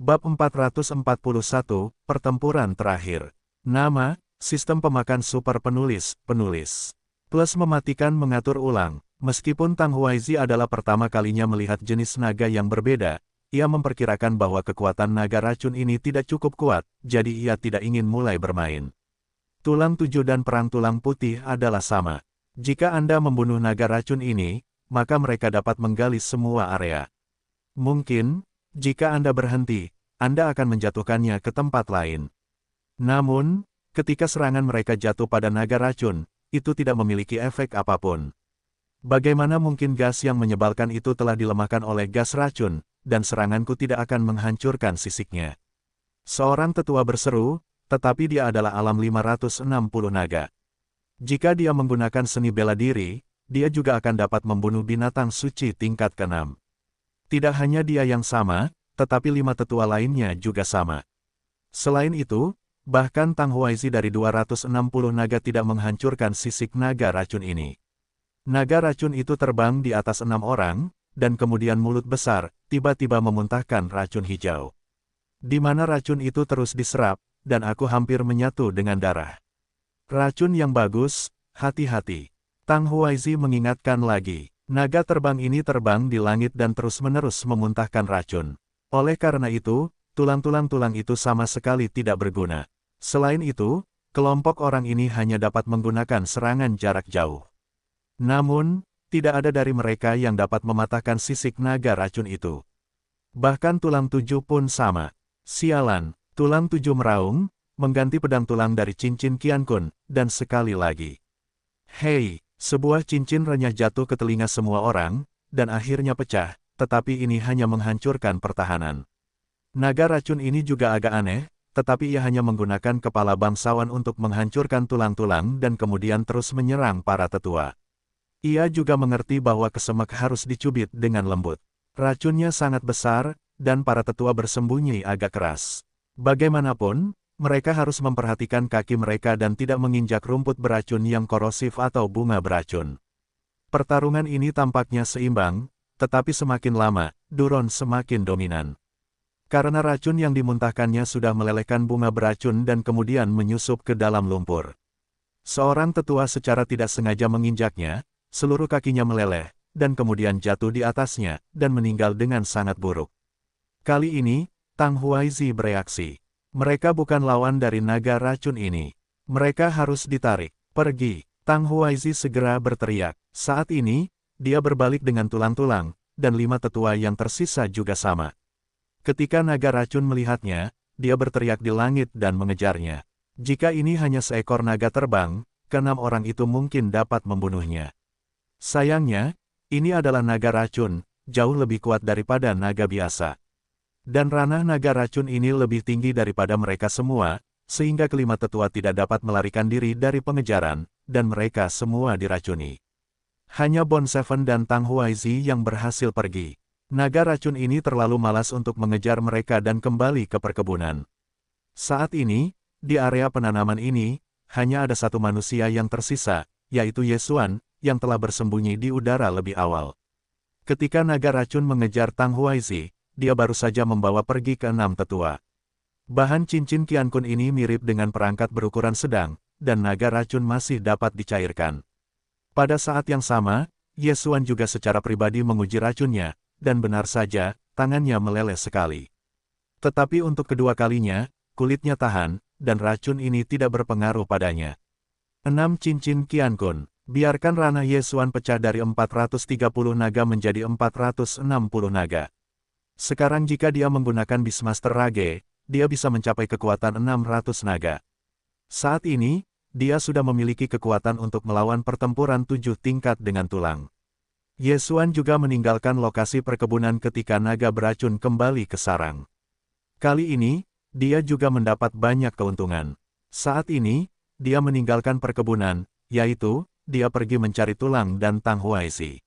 Bab 441, Pertempuran Terakhir. Nama, Sistem Pemakan Super Penulis, Plus mematikan mengatur ulang. Meskipun Tang Huaizi adalah pertama kalinya melihat jenis naga yang berbeda, ia memperkirakan bahwa kekuatan naga racun ini tidak cukup kuat, jadi ia tidak ingin mulai bermain. Tulang tujuh dan perang tulang putih adalah sama. Jika Anda membunuh naga racun ini, maka mereka dapat menggali semua area. Mungkin, jika Anda berhenti, Anda akan menjatuhkannya ke tempat lain. Namun, ketika serangan mereka jatuh pada naga racun, itu tidak memiliki efek apapun. Bagaimana mungkin gas yang menyebalkan itu telah dilemahkan oleh gas racun, dan seranganku tidak akan menghancurkan sisiknya. Seorang tetua berseru, tetapi dia adalah alam 560 naga. Jika dia menggunakan seni bela diri, dia juga akan dapat membunuh binatang suci tingkat ke-6. Tidak hanya dia yang sama, tetapi 5 tetua lainnya juga sama. Selain itu, bahkan Tang Huaizi dari 260 naga tidak menghancurkan sisik naga racun ini. Naga racun itu terbang di atas 6 orang, dan kemudian mulut besar, tiba-tiba memuntahkan racun hijau. Di mana racun itu terus diserap, dan aku hampir menyatu dengan darah. Racun yang bagus, hati-hati. Tang Huaizi mengingatkan lagi. Naga terbang ini terbang di langit dan terus-menerus memuntahkan racun. Oleh karena itu, tulang-tulang itu sama sekali tidak berguna. Selain itu, kelompok orang ini hanya dapat menggunakan serangan jarak jauh. Namun, tidak ada dari mereka yang dapat mematahkan sisik naga racun itu. Bahkan tulang tujuh pun sama. Sialan, tulang tujuh meraung, mengganti pedang tulang dari cincin Qiankun, dan sekali lagi. Hei, sebuah cincin renyah jatuh ke telinga semua orang, dan akhirnya pecah, tetapi ini hanya menghancurkan pertahanan. Naga racun ini juga agak aneh, tetapi ia hanya menggunakan kepala bangsawan untuk menghancurkan tulang-tulang dan kemudian terus menyerang para tetua. Ia juga mengerti bahwa kesemek harus dicubit dengan lembut. Racunnya sangat besar, dan para tetua bersembunyi agak keras. Bagaimanapun, mereka harus memperhatikan kaki mereka dan tidak menginjak rumput beracun yang korosif atau bunga beracun. Pertarungan ini tampaknya seimbang, tetapi semakin lama, Duron semakin dominan. Karena racun yang dimuntahkannya sudah melelehkan bunga beracun dan kemudian menyusup ke dalam lumpur. Seorang tetua secara tidak sengaja menginjaknya, seluruh kakinya meleleh, dan kemudian jatuh di atasnya, dan meninggal dengan sangat buruk. Kali ini, Tang Huaizi bereaksi. Mereka bukan lawan dari naga racun ini. Mereka harus ditarik. Pergi. Tang Huaizi segera berteriak. Saat ini, dia berbalik dengan tulang-tulang, dan 5 tetua yang tersisa juga sama. Ketika naga racun melihatnya, dia berteriak di langit dan mengejarnya. Jika ini hanya seekor naga terbang, ke-6 orang itu mungkin dapat membunuhnya. Sayangnya, ini adalah naga racun, jauh lebih kuat daripada naga biasa. Dan ranah naga racun ini lebih tinggi daripada mereka semua, sehingga kelima tetua tidak dapat melarikan diri dari pengejaran, dan mereka semua diracuni. Hanya Bon Seven dan Tang Huaizi yang berhasil pergi. Naga racun ini terlalu malas untuk mengejar mereka dan kembali ke perkebunan. Saat ini, di area penanaman ini, hanya ada satu manusia yang tersisa, yaitu Ye Xuan, yang telah bersembunyi di udara lebih awal. Ketika naga racun mengejar Tang Huaizi, dia baru saja membawa pergi ke-6 tetua. Bahan cincin Qiankun ini mirip dengan perangkat berukuran sedang, dan naga racun masih dapat dicairkan. Pada saat yang sama, Ye Xuan juga secara pribadi menguji racunnya, dan benar saja, tangannya meleleh sekali. Tetapi untuk kedua kalinya, kulitnya tahan, dan racun ini tidak berpengaruh padanya. 6 cincin Qiankun. Biarkan ranah Ye Xuan pecah dari 430 naga menjadi 460 naga. Sekarang jika dia menggunakan Beastmaster Rage, dia bisa mencapai kekuatan 600 naga. Saat ini, dia sudah memiliki kekuatan untuk melawan pertempuran 7 tingkat dengan tulang. Ye Xuan juga meninggalkan lokasi perkebunan ketika naga beracun kembali ke sarang. Kali ini, dia juga mendapat banyak keuntungan. Saat ini, dia meninggalkan perkebunan, yaitu, dia pergi mencari tulang dan Tang Huaizi.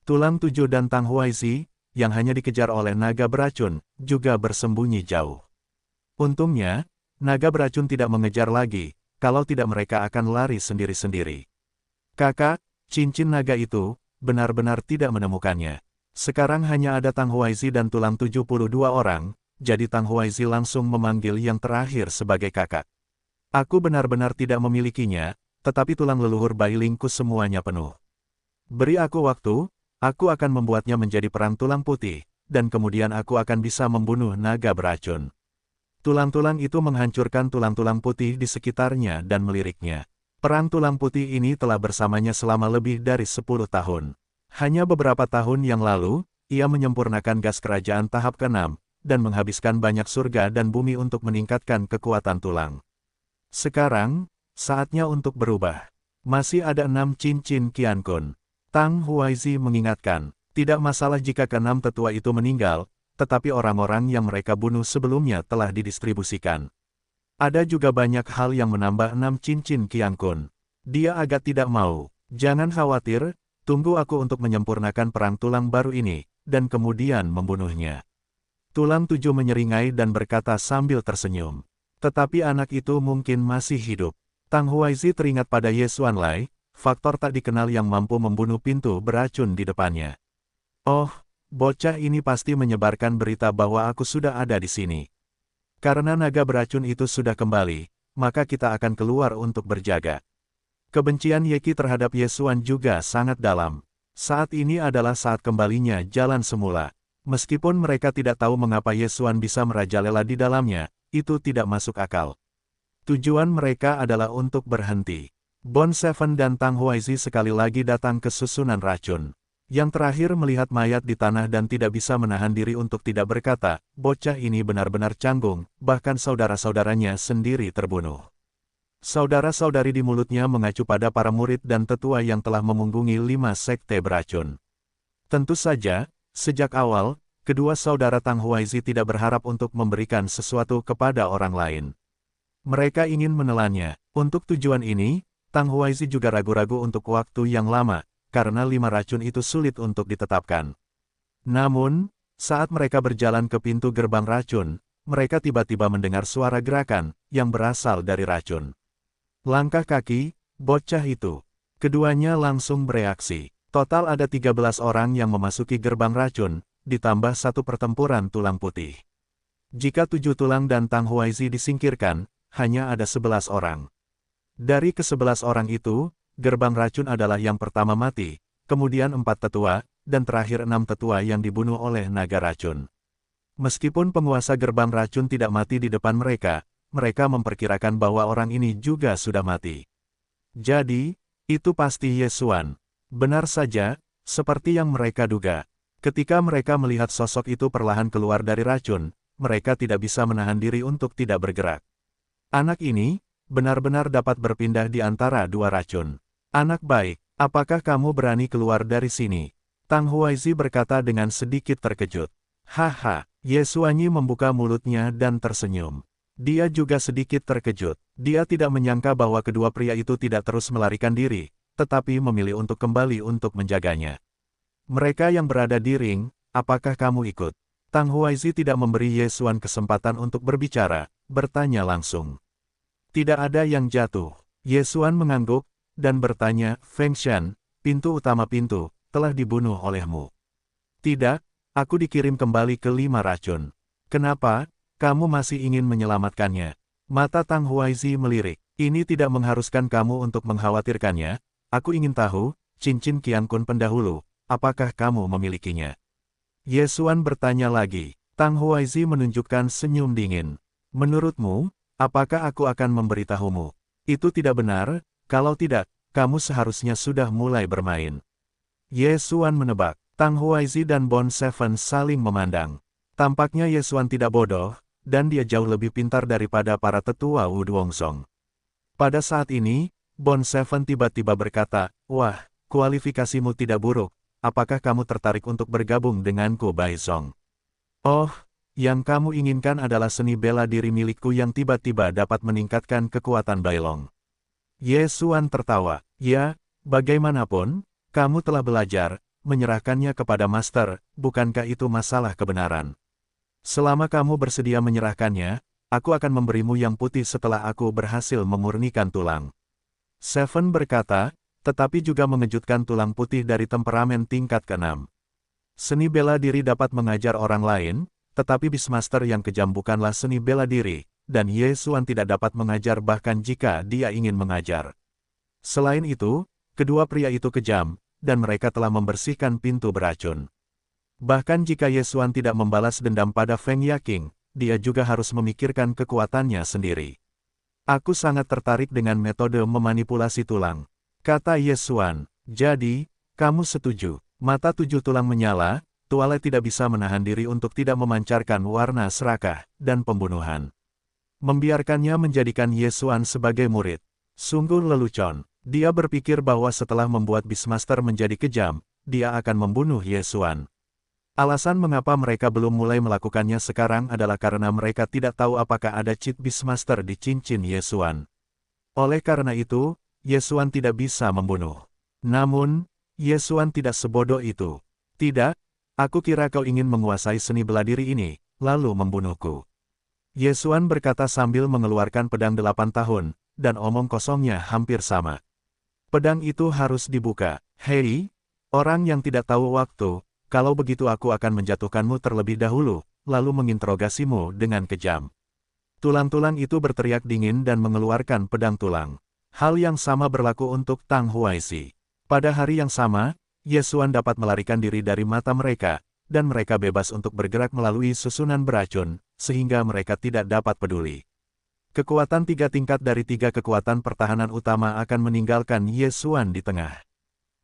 Tulang tujuh dan Tang Huaizi, yang hanya dikejar oleh naga beracun, juga bersembunyi jauh. Untungnya, naga beracun tidak mengejar lagi, kalau tidak mereka akan lari sendiri-sendiri. Kakak, cincin naga itu, benar-benar tidak menemukannya. Sekarang hanya ada Tang Huaizi dan tulang 72 orang, jadi Tang Huaizi langsung memanggil yang terakhir sebagai kakak. Aku benar-benar tidak memilikinya, tetapi tulang leluhur Bailingku semuanya penuh. Beri aku waktu, aku akan membuatnya menjadi perang tulang putih, dan kemudian aku akan bisa membunuh naga beracun. Tulang-tulang itu menghancurkan tulang-tulang putih di sekitarnya dan meliriknya. Perang tulang putih ini telah bersamanya selama lebih dari 10 tahun. Hanya beberapa tahun yang lalu, ia menyempurnakan gas kerajaan tahap ke-6, dan menghabiskan banyak surga dan bumi untuk meningkatkan kekuatan tulang. Sekarang, saatnya untuk berubah. Masih ada 6 cincin Qiankun. Tang Huaizi mengingatkan, tidak masalah jika ke-6 tetua itu meninggal, tetapi orang-orang yang mereka bunuh sebelumnya telah didistribusikan. Ada juga banyak hal yang menambah 6 cincin Qiankun. Dia agak tidak mau. Jangan khawatir, tunggu aku untuk menyempurnakan perang tulang baru ini, dan kemudian membunuhnya. Tulang 7 menyeringai dan berkata sambil tersenyum. Tetapi anak itu mungkin masih hidup. Tang Huaizi teringat pada Ye Xuanlai, faktor tak dikenal yang mampu membunuh pintu beracun di depannya. Oh, bocah ini pasti menyebarkan berita bahwa aku sudah ada di sini. Karena naga beracun itu sudah kembali, maka kita akan keluar untuk berjaga. Kebencian Ye Qi terhadap Ye Xuan juga sangat dalam. Saat ini adalah saat kembalinya jalan semula. Meskipun mereka tidak tahu mengapa Ye Xuan bisa merajalela di dalamnya, itu tidak masuk akal. Tujuan mereka adalah untuk berhenti. Bond Seven dan Tang Huaizi sekali lagi datang ke susunan racun. Yang terakhir melihat mayat di tanah dan tidak bisa menahan diri untuk tidak berkata, bocah ini benar-benar canggung, bahkan saudara-saudaranya sendiri terbunuh. Saudara-saudari di mulutnya mengacu pada para murid dan tetua yang telah memunggungi 5 sekte beracun. Tentu saja, sejak awal, kedua saudara Tang Huaizi tidak berharap untuk memberikan sesuatu kepada orang lain. Mereka ingin menelannya. Untuk tujuan ini, Tang Huaizi juga ragu-ragu untuk waktu yang lama, karena 5 racun itu sulit untuk ditetapkan. Namun, saat mereka berjalan ke pintu gerbang racun, mereka tiba-tiba mendengar suara gerakan, yang berasal dari racun. Langkah kaki, bocah itu. Keduanya langsung bereaksi. Total ada 13 orang yang memasuki gerbang racun, ditambah 1 pertempuran tulang putih. Jika 7 tulang dan Tang Huaizi disingkirkan, hanya ada 11 orang. Dari ke-11 orang itu, gerbang racun adalah yang pertama mati, kemudian 4 tetua, dan terakhir 6 tetua yang dibunuh oleh naga racun. Meskipun penguasa gerbang racun tidak mati di depan mereka, mereka memperkirakan bahwa orang ini juga sudah mati. Jadi, itu pasti Ye Xuan. Benar saja, seperti yang mereka duga. Ketika mereka melihat sosok itu perlahan keluar dari racun, mereka tidak bisa menahan diri untuk tidak bergerak. Anak ini, benar-benar dapat berpindah di antara 2 racun. Anak baik, apakah kamu berani keluar dari sini? Tang Huaizi berkata dengan sedikit terkejut. Haha, Ye Xuanyi membuka mulutnya dan tersenyum. Dia juga sedikit terkejut. Dia tidak menyangka bahwa kedua pria itu tidak terus melarikan diri, tetapi memilih untuk kembali untuk menjaganya. Mereka yang berada di ring, apakah kamu ikut? Tang Huaizi tidak memberi Ye Xuan kesempatan untuk berbicara, bertanya langsung. Tidak ada yang jatuh. Ye Xuan mengangguk, dan bertanya, Feng Shan, pintu utama pintu, telah dibunuh olehmu. Tidak, aku dikirim kembali ke 5 racun. Kenapa, kamu masih ingin menyelamatkannya? Mata Tang Huaizi melirik. Ini tidak mengharuskan kamu untuk mengkhawatirkannya. Aku ingin tahu, cincin Qiankun pendahulu, apakah kamu memilikinya? Ye Xuan bertanya lagi. Tang Huaizi menunjukkan senyum dingin. Menurutmu, apakah aku akan memberitahumu? Itu tidak benar, kalau tidak, kamu seharusnya sudah mulai bermain. Ye Xuan menebak. Tang Huaizi dan Bond Seven saling memandang. Tampaknya Ye Xuan tidak bodoh, dan dia jauh lebih pintar daripada para tetua Wu Duongsong. Pada saat ini, Bond Seven tiba-tiba berkata, wah, kualifikasimu tidak buruk, apakah kamu tertarik untuk bergabung denganku Bai Zong? Oh, yang kamu inginkan adalah seni bela diri milikku yang tiba-tiba dapat meningkatkan kekuatan Bailong. Ye Xuan tertawa. Ya, bagaimanapun, kamu telah belajar, menyerahkannya kepada master, bukankah itu masalah kebenaran? Selama kamu bersedia menyerahkannya, aku akan memberimu yang putih setelah aku berhasil memurnikan tulang. Seven berkata, tetapi juga mengejutkan tulang putih dari temperamen tingkat ke-6. Seni bela diri dapat mengajar orang lain, tetapi Beastmaster yang kejam bukanlah seni bela diri, dan Ye Xuan tidak dapat mengajar bahkan jika dia ingin mengajar. Selain itu, kedua pria itu kejam, dan mereka telah membersihkan pintu beracun. Bahkan jika Ye Xuan tidak membalas dendam pada Feng Yaking, dia juga harus memikirkan kekuatannya sendiri. Aku sangat tertarik dengan metode memanipulasi tulang, kata Ye Xuan. Jadi, kamu setuju? Mata 7 tulang menyala, Twilight tidak bisa menahan diri untuk tidak memancarkan warna serakah dan pembunuhan. Membiarkannya menjadikan Ye Xuan sebagai murid. Sungguh lelucon. Dia berpikir bahwa setelah membuat Beastmaster menjadi kejam, dia akan membunuh Ye Xuan. Alasan mengapa mereka belum mulai melakukannya sekarang adalah karena mereka tidak tahu apakah ada cheat Beastmaster di cincin Ye Xuan. Oleh karena itu, Ye Xuan tidak bisa membunuh. Namun, Ye Xuan tidak sebodoh itu. Tidak, aku kira kau ingin menguasai seni bela diri ini, lalu membunuhku. Ye Xuan berkata sambil mengeluarkan pedang 8 tahun, dan omong kosongnya hampir sama. Pedang itu harus dibuka. Hei, orang yang tidak tahu waktu, kalau begitu aku akan menjatuhkanmu terlebih dahulu, lalu menginterogasimu dengan kejam. Tulang-tulang itu berteriak dingin dan mengeluarkan pedang tulang. Hal yang sama berlaku untuk Tang Huaizi. Pada hari yang sama, Ye Xuan dapat melarikan diri dari mata mereka, dan mereka bebas untuk bergerak melalui susunan beracun, sehingga mereka tidak dapat peduli. Kekuatan 3 tingkat dari 3 kekuatan pertahanan utama akan meninggalkan Ye Xuan di tengah.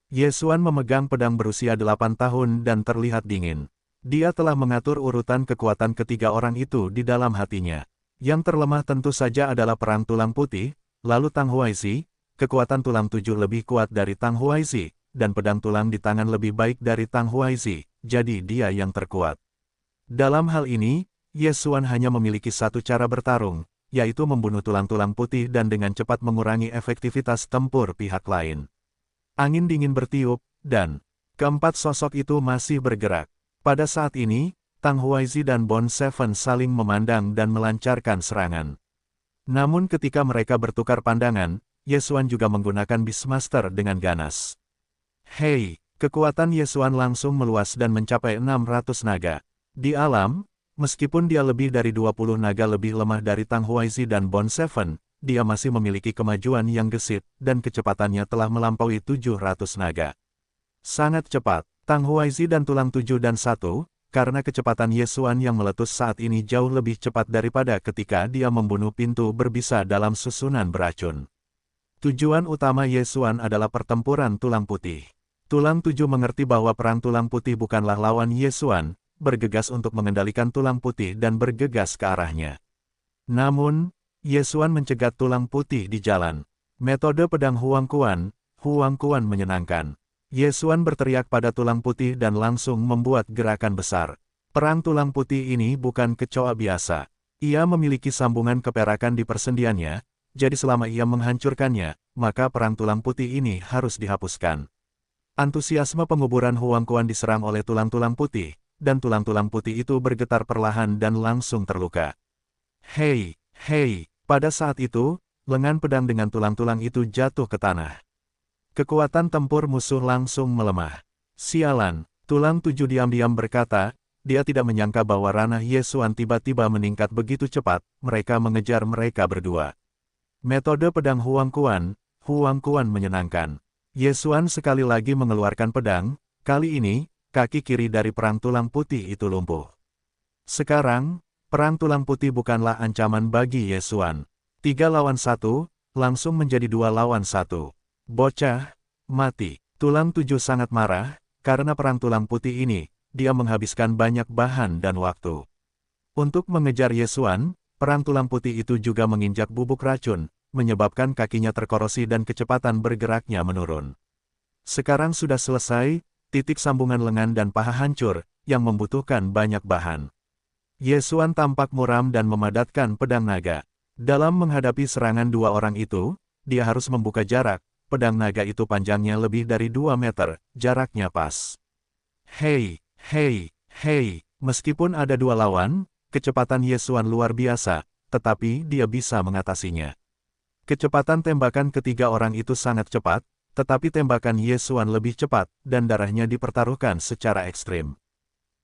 Ye Xuan memegang pedang berusia 8 tahun dan terlihat dingin. Dia telah mengatur urutan kekuatan ketiga orang itu di dalam hatinya. Yang terlemah tentu saja adalah perang tulang putih, lalu Tang Huaizi, kekuatan tulang 7 lebih kuat dari Tang Huaizi, dan pedang tulang di tangan lebih baik dari Tang Huaizi, jadi dia yang terkuat. Dalam hal ini, Ye Xuan hanya memiliki satu cara bertarung, yaitu membunuh tulang-tulang putih dan dengan cepat mengurangi efektivitas tempur pihak lain. Angin dingin bertiup, dan keempat sosok itu masih bergerak. Pada saat ini, Tang Huaizi dan Bond Seven saling memandang dan melancarkan serangan. Namun ketika mereka bertukar pandangan, Ye Xuan juga menggunakan Beastmaster dengan ganas. Hei, kekuatan Ye Xuan langsung meluas dan mencapai 600 naga. Di alam, meskipun dia lebih dari 20 naga lebih lemah dari Tang Huaizi dan Bond Seven, dia masih memiliki kemajuan yang gesit, dan kecepatannya telah melampaui 700 naga. Sangat cepat, Tang Huaizi dan tulang 7 dan 1, karena kecepatan Ye Xuan yang meletus saat ini jauh lebih cepat daripada ketika dia membunuh pintu berbisa dalam susunan beracun. Tujuan utama Ye Xuan adalah pertempuran tulang putih. Tulang 7 mengerti bahwa perang tulang putih bukanlah lawan Ye Xuan, bergegas untuk mengendalikan tulang putih dan bergegas ke arahnya. Namun, Ye Xuan mencegat tulang putih di jalan. Metode pedang Huang Kuan menyenangkan. Ye Xuan berteriak pada tulang putih dan langsung membuat gerakan besar. Perang tulang putih ini bukan kecoa biasa. Ia memiliki sambungan keperakan di persendiannya, jadi selama ia menghancurkannya, maka perang tulang putih ini harus dihapuskan. Antusiasme penguburan Huang Kuan diserang oleh tulang-tulang putih, dan tulang-tulang putih itu bergetar perlahan dan langsung terluka. Hei, pada saat itu, lengan pedang dengan tulang-tulang itu jatuh ke tanah. Kekuatan tempur musuh langsung melemah. Sialan, tulang 7 diam-diam berkata, dia tidak menyangka bahwa ranah Ye Xuan tiba-tiba meningkat begitu cepat, mereka mengejar mereka berdua. Metode pedang Huang Kuan menyenangkan. Ye Xuan sekali lagi mengeluarkan pedang, kali ini, kaki kiri dari perang tulang putih itu lumpuh. Sekarang, perang tulang putih bukanlah ancaman bagi Ye Xuan. 3 lawan 1, langsung menjadi 2 lawan 1. Bocah, mati. Tulang 7 sangat marah, karena perang tulang putih ini, dia menghabiskan banyak bahan dan waktu. Untuk mengejar Ye Xuan, perang tulang putih itu juga menginjak bubuk racun, menyebabkan kakinya terkorosi dan kecepatan bergeraknya menurun. Sekarang sudah selesai, titik sambungan lengan dan paha hancur, yang membutuhkan banyak bahan. Ye Xuan tampak muram dan memadatkan pedang naga. Dalam menghadapi serangan dua orang itu, dia harus membuka jarak, pedang naga itu panjangnya lebih dari 2 meter, jaraknya pas. Hei, meskipun ada 2 lawan, kecepatan Ye Xuan luar biasa, tetapi dia bisa mengatasinya. Kecepatan tembakan ketiga orang itu sangat cepat, tetapi tembakan Ye Xuan lebih cepat, dan darahnya dipertaruhkan secara ekstrim.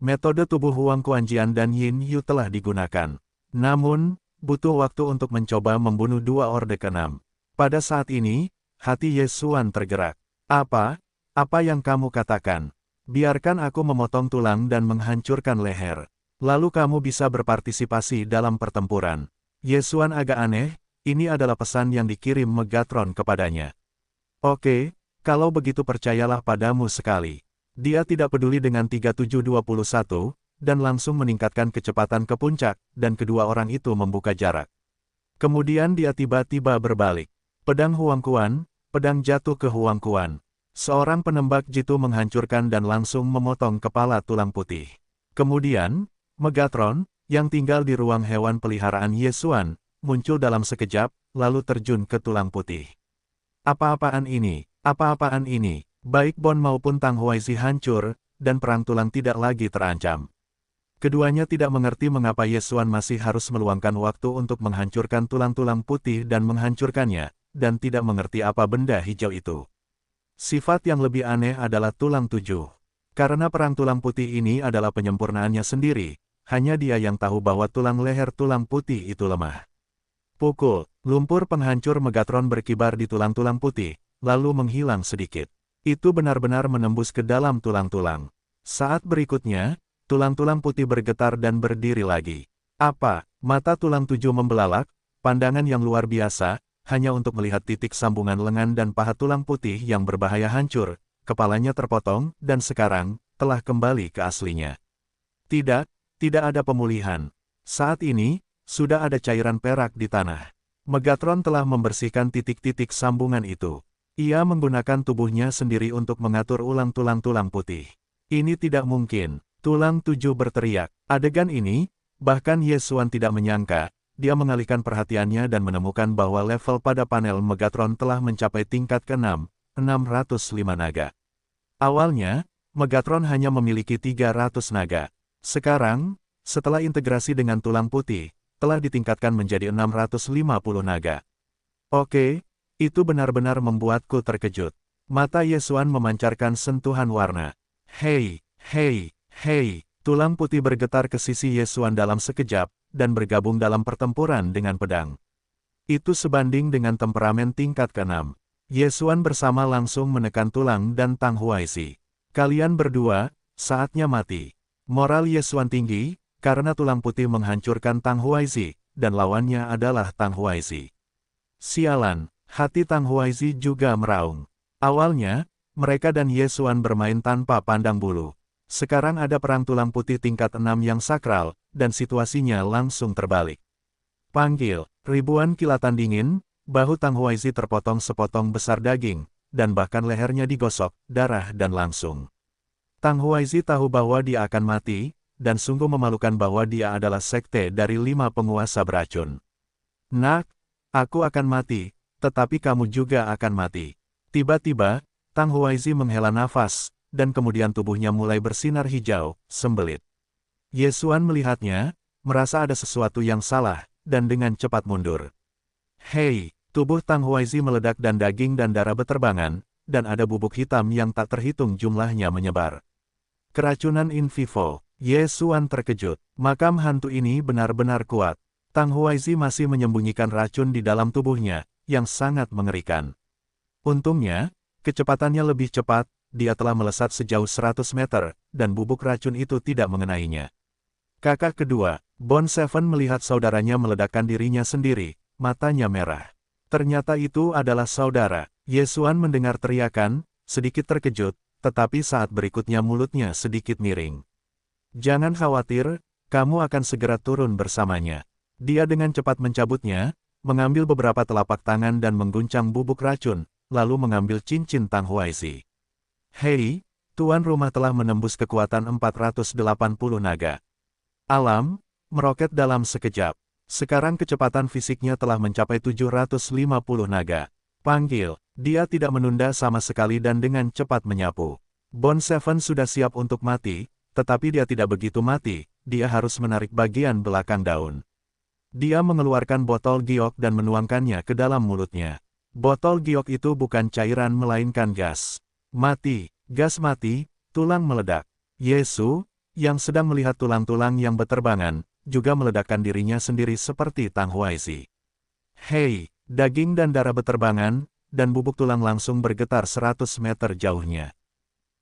Metode tubuh Huang Kuanjian dan Yin Yu telah digunakan. Namun, butuh waktu untuk mencoba membunuh dua Orde ke-6. Pada saat ini, hati Ye Xuan tergerak. Apa? Apa yang kamu katakan? Biarkan aku memotong tulang dan menghancurkan leher. Lalu kamu bisa berpartisipasi dalam pertempuran. Ye Xuan agak aneh, ini adalah pesan yang dikirim Megatron kepadanya. Oke, kalau begitu percayalah padamu sekali. Dia tidak peduli dengan 3721, dan langsung meningkatkan kecepatan ke puncak, dan kedua orang itu membuka jarak. Kemudian dia tiba-tiba berbalik. Pedang Huang Quan, pedang jatuh ke Huang Quan. Seorang penembak jitu menghancurkan dan langsung memotong kepala tulang putih. Kemudian, Megatron, yang tinggal di ruang hewan peliharaan Ye Xuan, muncul dalam sekejap, lalu terjun ke tulang putih. Apa-apaan ini? Apa-apaan ini? Baik Bon maupun Tang Huaizi hancur, dan perang tulang tidak lagi terancam. Keduanya tidak mengerti mengapa Ye Xuan masih harus meluangkan waktu untuk menghancurkan tulang-tulang putih dan menghancurkannya, dan tidak mengerti apa benda hijau itu. Sifat yang lebih aneh adalah tulang tujuh. Karena perang tulang putih ini adalah penyempurnaannya sendiri, hanya dia yang tahu bahwa tulang leher tulang putih itu lemah. Pukul, lumpur penghancur Megatron berkibar di tulang-tulang putih, lalu menghilang sedikit. Itu benar-benar menembus ke dalam tulang-tulang. Saat berikutnya, tulang-tulang putih bergetar dan berdiri lagi. Apa? Mata tulang tujuh membelalak, pandangan yang luar biasa, hanya untuk melihat titik sambungan lengan dan paha tulang putih yang berbahaya hancur, kepalanya terpotong, dan sekarang, telah kembali ke aslinya. Tidak, tidak ada pemulihan. Saat ini, sudah ada cairan perak di tanah. Megatron telah membersihkan titik-titik sambungan itu. Ia menggunakan tubuhnya sendiri untuk mengatur ulang tulang-tulang putih. Ini tidak mungkin. Tulang tujuh berteriak. Adegan ini, bahkan Ye Xuan tidak menyangka, dia mengalihkan perhatiannya dan menemukan bahwa level pada panel Megatron telah mencapai tingkat ke-6, 605 naga. Awalnya, Megatron hanya memiliki 300 naga. Sekarang, setelah integrasi dengan tulang putih, telah ditingkatkan menjadi 650 naga. Oke. Itu benar-benar membuatku terkejut. Mata Ye Xuan memancarkan sentuhan warna. Hei, hei, hei, tulang putih bergetar ke sisi Ye Xuan dalam sekejap, dan bergabung dalam pertempuran dengan pedang. Itu sebanding dengan temperamen tingkat ke-6. Ye Xuan bersama langsung menekan tulang dan Tang Huaizi. Kalian berdua, saatnya mati. Moral Ye Xuan tinggi, karena tulang putih menghancurkan Tang Huaizi, dan lawannya adalah Tang Huaizi. Sialan. Hati Tang Huaizi juga meraung. Awalnya, mereka dan Ye Xuan bermain tanpa pandang bulu. Sekarang ada perang tulang putih tingkat 6 yang sakral, dan situasinya langsung terbalik. Panggil, ribuan kilatan dingin, bahu Tang Huaizi terpotong sepotong besar daging, dan bahkan lehernya digosok, darah dan langsung. Tang Huaizi tahu bahwa dia akan mati, dan sungguh memalukan bahwa dia adalah sekte dari 5 penguasa beracun. Nak, aku akan mati. Tetapi kamu juga akan mati. Tiba-tiba, Tang Huaizi menghela nafas, dan kemudian tubuhnya mulai bersinar hijau, sembelit. Ye Xuan melihatnya, merasa ada sesuatu yang salah, dan dengan cepat mundur. Hei, tubuh Tang Huaizi meledak dan daging dan darah beterbangan, dan ada bubuk hitam yang tak terhitung jumlahnya menyebar. Keracunan in vivo. Ye Xuan terkejut. Makam hantu ini benar-benar kuat. Tang Huaizi masih menyembunyikan racun di dalam tubuhnya, yang sangat mengerikan. Untungnya, kecepatannya lebih cepat, dia telah melesat sejauh 100 meter, dan bubuk racun itu tidak mengenainya. Kakak kedua, Bond Seven melihat saudaranya meledakkan dirinya sendiri, matanya merah. Ternyata itu adalah saudara. Ye Xuan mendengar teriakan, sedikit terkejut, tetapi saat berikutnya mulutnya sedikit miring. Jangan khawatir, kamu akan segera turun bersamanya. Dia dengan cepat mencabutnya, mengambil beberapa telapak tangan dan mengguncang bubuk racun, lalu mengambil cincin Tang Huaizi. Hei, tuan rumah telah menembus kekuatan 480 naga. Alam, meroket dalam sekejap. Sekarang kecepatan fisiknya telah mencapai 750 naga. Panggil, dia tidak menunda sama sekali dan dengan cepat menyapu. Bond Seven sudah siap untuk mati, tetapi dia tidak begitu mati, dia harus menarik bagian belakang daun. Dia mengeluarkan botol giok dan menuangkannya ke dalam mulutnya. Botol giok itu bukan cairan melainkan gas. Mati, gas mati, tulang meledak. Yesu, yang sedang melihat tulang-tulang yang beterbangan, juga meledakkan dirinya sendiri seperti Tang Huaizi. Hei, daging dan darah beterbangan, dan bubuk tulang langsung bergetar 100 meter jauhnya.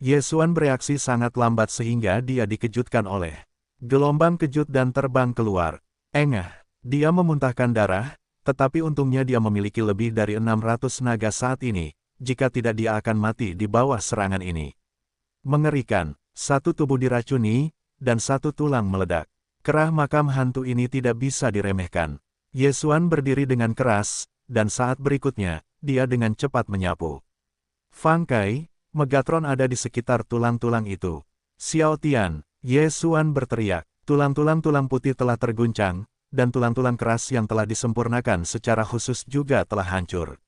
Ye Xuan bereaksi sangat lambat sehingga dia dikejutkan oleh gelombang kejut dan terbang keluar. Engah, dia memuntahkan darah, tetapi untungnya dia memiliki lebih dari 600 naga saat ini, jika tidak dia akan mati di bawah serangan ini. Mengerikan, satu tubuh diracuni, dan satu tulang meledak. Kerah makam hantu ini tidak bisa diremehkan. Ye Xuan berdiri dengan keras, dan saat berikutnya, dia dengan cepat menyapu. Fang Kai, Megatron ada di sekitar tulang-tulang itu. Xiao Tian, Ye Xuan berteriak, tulang-tulang putih telah terguncang, dan tulang-tulang keras yang telah disempurnakan secara khusus juga telah hancur.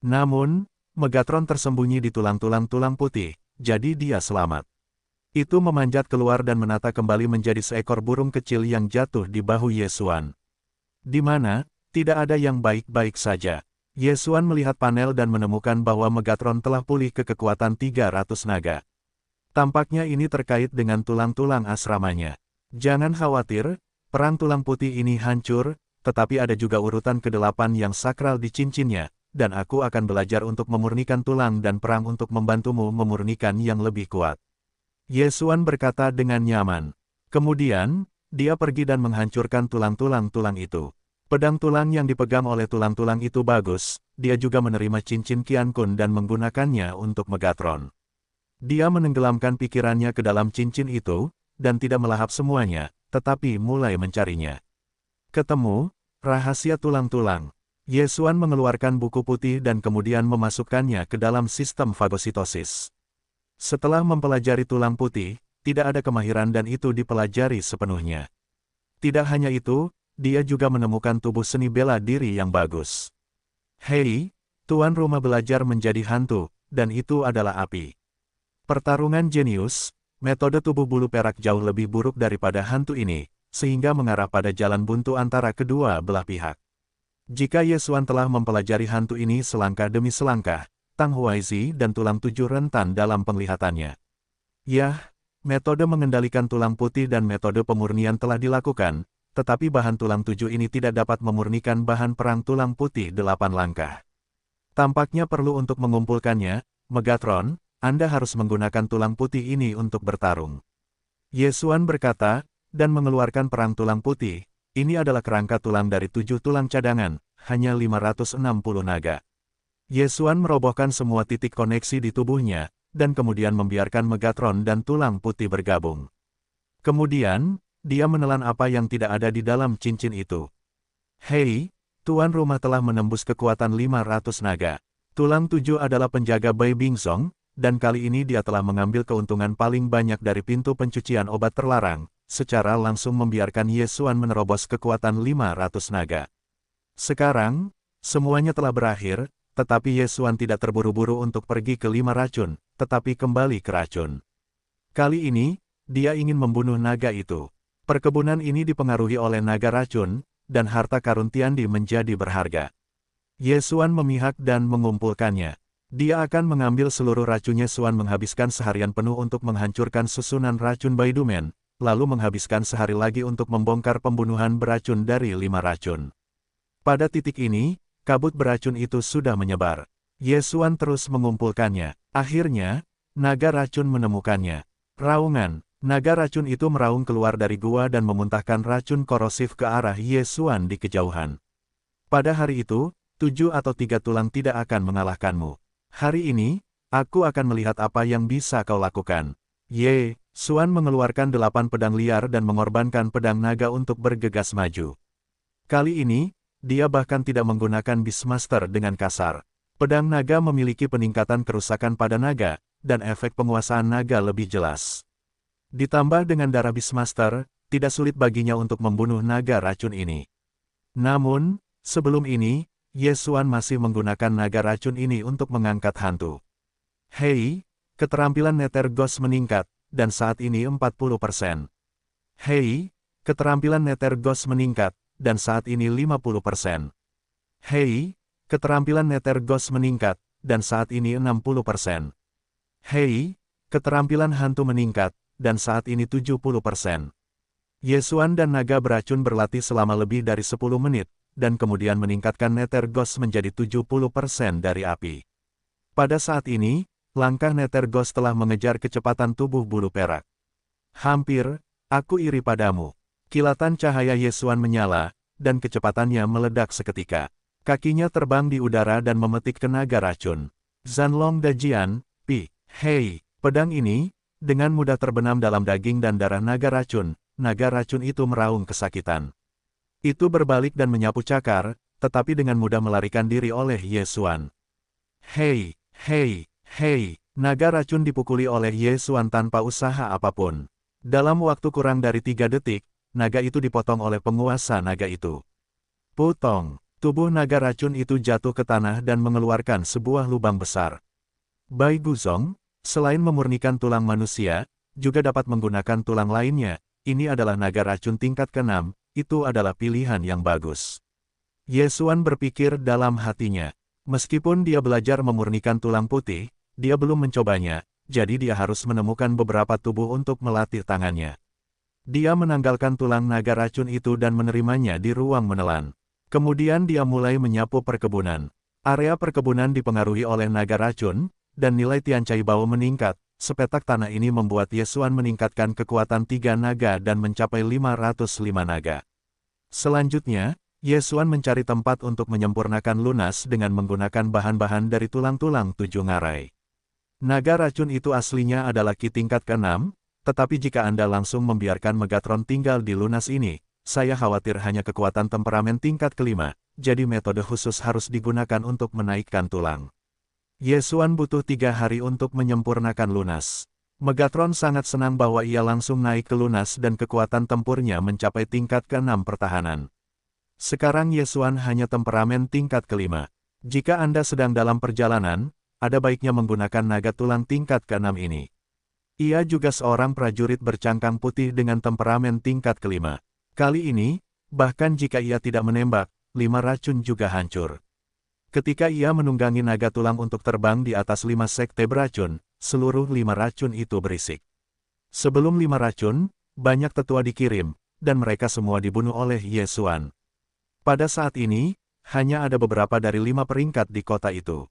Namun, Megatron tersembunyi di tulang-tulang putih, jadi dia selamat. Itu memanjat keluar dan menata kembali menjadi seekor burung kecil yang jatuh di bahu Ye Xuan. Di mana, tidak ada yang baik-baik saja. Ye Xuan melihat panel dan menemukan bahwa Megatron telah pulih ke kekuatan 300 naga. Tampaknya ini terkait dengan tulang-tulang asramanya. Jangan khawatir, perang tulang putih ini hancur, tetapi ada juga urutan ke-8 yang sakral di cincinnya, dan aku akan belajar untuk memurnikan tulang dan perang untuk membantumu memurnikan yang lebih kuat. Ye Xuan berkata dengan nyaman. Kemudian, dia pergi dan menghancurkan tulang-tulang itu. Pedang tulang yang dipegang oleh tulang-tulang itu bagus, dia juga menerima cincin Qian Kun dan menggunakannya untuk Megatron. Dia menenggelamkan pikirannya ke dalam cincin itu, dan tidak melahap semuanya, tetapi mulai mencarinya. Ketemu, rahasia tulang-tulang. Ye Xuan mengeluarkan buku putih dan kemudian memasukkannya ke dalam sistem fagositosis. Setelah mempelajari tulang putih, tidak ada kemahiran dan itu dipelajari sepenuhnya. Tidak hanya itu, dia juga menemukan tubuh seni bela diri yang bagus. Hei, tuan rumah belajar menjadi hantu, dan itu adalah api. Pertarungan jenius, metode tubuh bulu perak jauh lebih buruk daripada hantu ini, sehingga mengarah pada jalan buntu antara kedua belah pihak. Jika Ye Xuan telah mempelajari hantu ini selangkah demi selangkah, Tang Huaizi dan tulang 7 rentan dalam penglihatannya. Yah, metode mengendalikan tulang putih dan metode pemurnian telah dilakukan, tetapi bahan tulang 7 ini tidak dapat memurnikan bahan perang tulang putih 8 langkah. Tampaknya perlu untuk mengumpulkannya, Megatron, Anda harus menggunakan tulang putih ini untuk bertarung. Ye Xuan berkata, dan mengeluarkan perang tulang putih, ini adalah kerangka tulang dari 7 tulang cadangan, hanya 560 naga. Ye Xuan merobohkan semua titik koneksi di tubuhnya, dan kemudian membiarkan Megatron dan tulang putih bergabung. Kemudian, dia menelan apa yang tidak ada di dalam cincin itu. Hei, tuan rumah telah menembus kekuatan 500 naga. Tulang 7 adalah penjaga Bai Bingzong, dan kali ini dia telah mengambil keuntungan paling banyak dari pintu pencucian obat terlarang, secara langsung membiarkan Ye Xuan menerobos kekuatan 500 naga. Sekarang, semuanya telah berakhir, tetapi Ye Xuan tidak terburu-buru untuk pergi ke 5 racun, tetapi kembali ke racun. Kali ini, dia ingin membunuh naga itu. Perkebunan ini dipengaruhi oleh naga racun, dan harta karun Tiandi menjadi berharga. Ye Xuan memihak dan mengumpulkannya. Dia akan mengambil seluruh racunnya. Xuan menghabiskan seharian penuh untuk menghancurkan susunan racun Baidumen, lalu menghabiskan sehari lagi untuk membongkar pembunuhan beracun dari 5 racun. Pada titik ini, kabut beracun itu sudah menyebar. Ye Xuan terus mengumpulkannya. Akhirnya, naga racun menemukannya. Raungan, naga racun itu meraung keluar dari gua dan memuntahkan racun korosif ke arah Ye Xuan di kejauhan. Pada hari itu, 7 atau 3 tulang tidak akan mengalahkanmu. Hari ini, aku akan melihat apa yang bisa kau lakukan. Ye Xuan mengeluarkan 8 pedang liar dan mengorbankan pedang naga untuk bergegas maju. Kali ini, dia bahkan tidak menggunakan Beastmaster dengan kasar. Pedang naga memiliki peningkatan kerusakan pada naga, dan efek penguasaan naga lebih jelas. Ditambah dengan darah Beastmaster, tidak sulit baginya untuk membunuh naga racun ini. Namun, sebelum ini, Ye Xuan masih menggunakan naga racun ini untuk mengangkat hantu. Hei, keterampilan Nether Ghost meningkat, dan saat ini 40%. Hei, keterampilan Nether Ghost meningkat, dan saat ini 50%. Hei, keterampilan Nether Ghost meningkat, dan saat ini 60%. Hei, keterampilan hantu meningkat, dan saat ini 70%. Ye Xuan dan naga beracun berlatih selama lebih dari 10 menit, dan kemudian meningkatkan Nether Ghost menjadi 70% dari api. Pada saat ini, langkah Nether Ghost telah mengejar kecepatan tubuh bulu perak. Hampir, aku iri padamu. Kilatan cahaya Ye Xuan menyala, dan kecepatannya meledak seketika. Kakinya terbang di udara dan memetik ke naga racun. Zanlong Dajian, Pi, hei, pedang ini, dengan mudah terbenam dalam daging dan darah naga racun itu meraung kesakitan. Itu berbalik dan menyapu cakar, tetapi dengan mudah melarikan diri oleh Ye Xuan. Hei, hei, hei, naga racun dipukuli oleh Ye Xuan tanpa usaha apapun. Dalam waktu kurang dari 3 detik, naga itu dipotong oleh penguasa naga itu. Putong, tubuh naga racun itu jatuh ke tanah dan mengeluarkan sebuah lubang besar. Bai Guzong, selain memurnikan tulang manusia, juga dapat menggunakan tulang lainnya. Ini adalah naga racun tingkat ke-6, itu adalah pilihan yang bagus. Ye Xuan berpikir dalam hatinya. Meskipun dia belajar memurnikan tulang putih, dia belum mencobanya, jadi dia harus menemukan beberapa tubuh untuk melatih tangannya. Dia menanggalkan tulang naga racun itu dan menerimanya di ruang menelan. Kemudian dia mulai menyapu perkebunan. Area perkebunan dipengaruhi oleh naga racun, dan nilai Tian Cai Bao meningkat. Sepetak tanah ini membuat Ye Xuan meningkatkan kekuatan 3 naga dan mencapai 505 naga. Selanjutnya, Ye Xuan mencari tempat untuk menyempurnakan lunas dengan menggunakan bahan-bahan dari tulang-tulang 7 ngarai. Naga racun itu aslinya adalah Ki tingkat ke-6, tetapi jika Anda langsung membiarkan Megatron tinggal di lunas ini, saya khawatir hanya kekuatan temperamen tingkat ke-5, jadi metode khusus harus digunakan untuk menaikkan tulang. Ye Xuan butuh 3 hari untuk menyempurnakan lunas. Megatron sangat senang bahwa ia langsung naik ke lunas dan kekuatan tempurnya mencapai tingkat ke-6 pertahanan. Sekarang Ye Xuan hanya temperamen tingkat ke-5. Jika Anda sedang dalam perjalanan, ada baiknya menggunakan naga tulang tingkat ke-6 ini. Ia juga seorang prajurit bercangkang putih dengan temperamen tingkat ke-5. Kali ini, bahkan jika ia tidak menembak, 5 racun juga hancur. Ketika ia menunggangi naga tulang untuk terbang di atas 5 sekte beracun, seluruh 5 racun itu berisik. Sebelum 5 racun, banyak tetua dikirim, dan mereka semua dibunuh oleh Ye Xuan. Pada saat ini, hanya ada beberapa dari 5 peringkat di kota itu.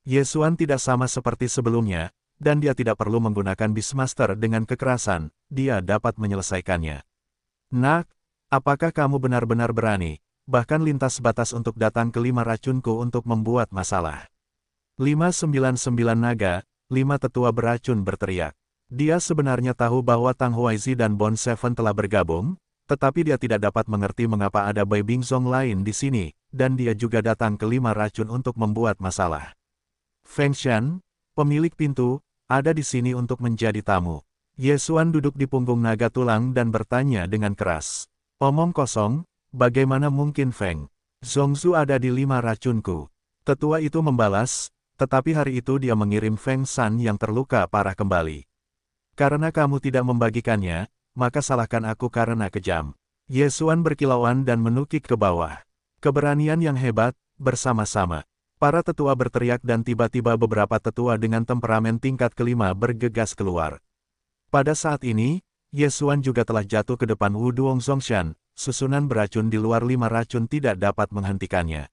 Ye Xuan tidak sama seperti sebelumnya, dan dia tidak perlu menggunakan Beastmaster dengan kekerasan, dia dapat menyelesaikannya. Nak, apakah kamu benar-benar berani? Bahkan lintas batas untuk datang ke 5 racunku untuk membuat masalah. 599 naga, 5 tetua beracun berteriak. Dia sebenarnya tahu bahwa Tang Huaizi dan Bond Seven telah bergabung, tetapi dia tidak dapat mengerti mengapa ada Bai Bingzong lain di sini, dan dia juga datang ke 5 racun untuk membuat masalah. Feng Shan, pemilik pintu, ada di sini untuk menjadi tamu. Ye Xuan duduk di punggung naga tulang dan bertanya dengan keras. Omong kosong. Bagaimana mungkin Feng Zhongzu ada di 5 racunku? Tetua itu membalas, tetapi hari itu dia mengirim Feng Shan yang terluka parah kembali. Karena kamu tidak membagikannya, maka salahkan aku karena kejam. Ye Xuan berkilauan dan menukik ke bawah. Keberanian yang hebat, bersama-sama. Para tetua berteriak dan tiba-tiba beberapa tetua dengan temperamen tingkat ke-5 bergegas keluar. Pada saat ini, Ye Xuan juga telah jatuh ke depan Wu Duong Zongshan. Susunan beracun di luar 5 racun tidak dapat menghentikannya.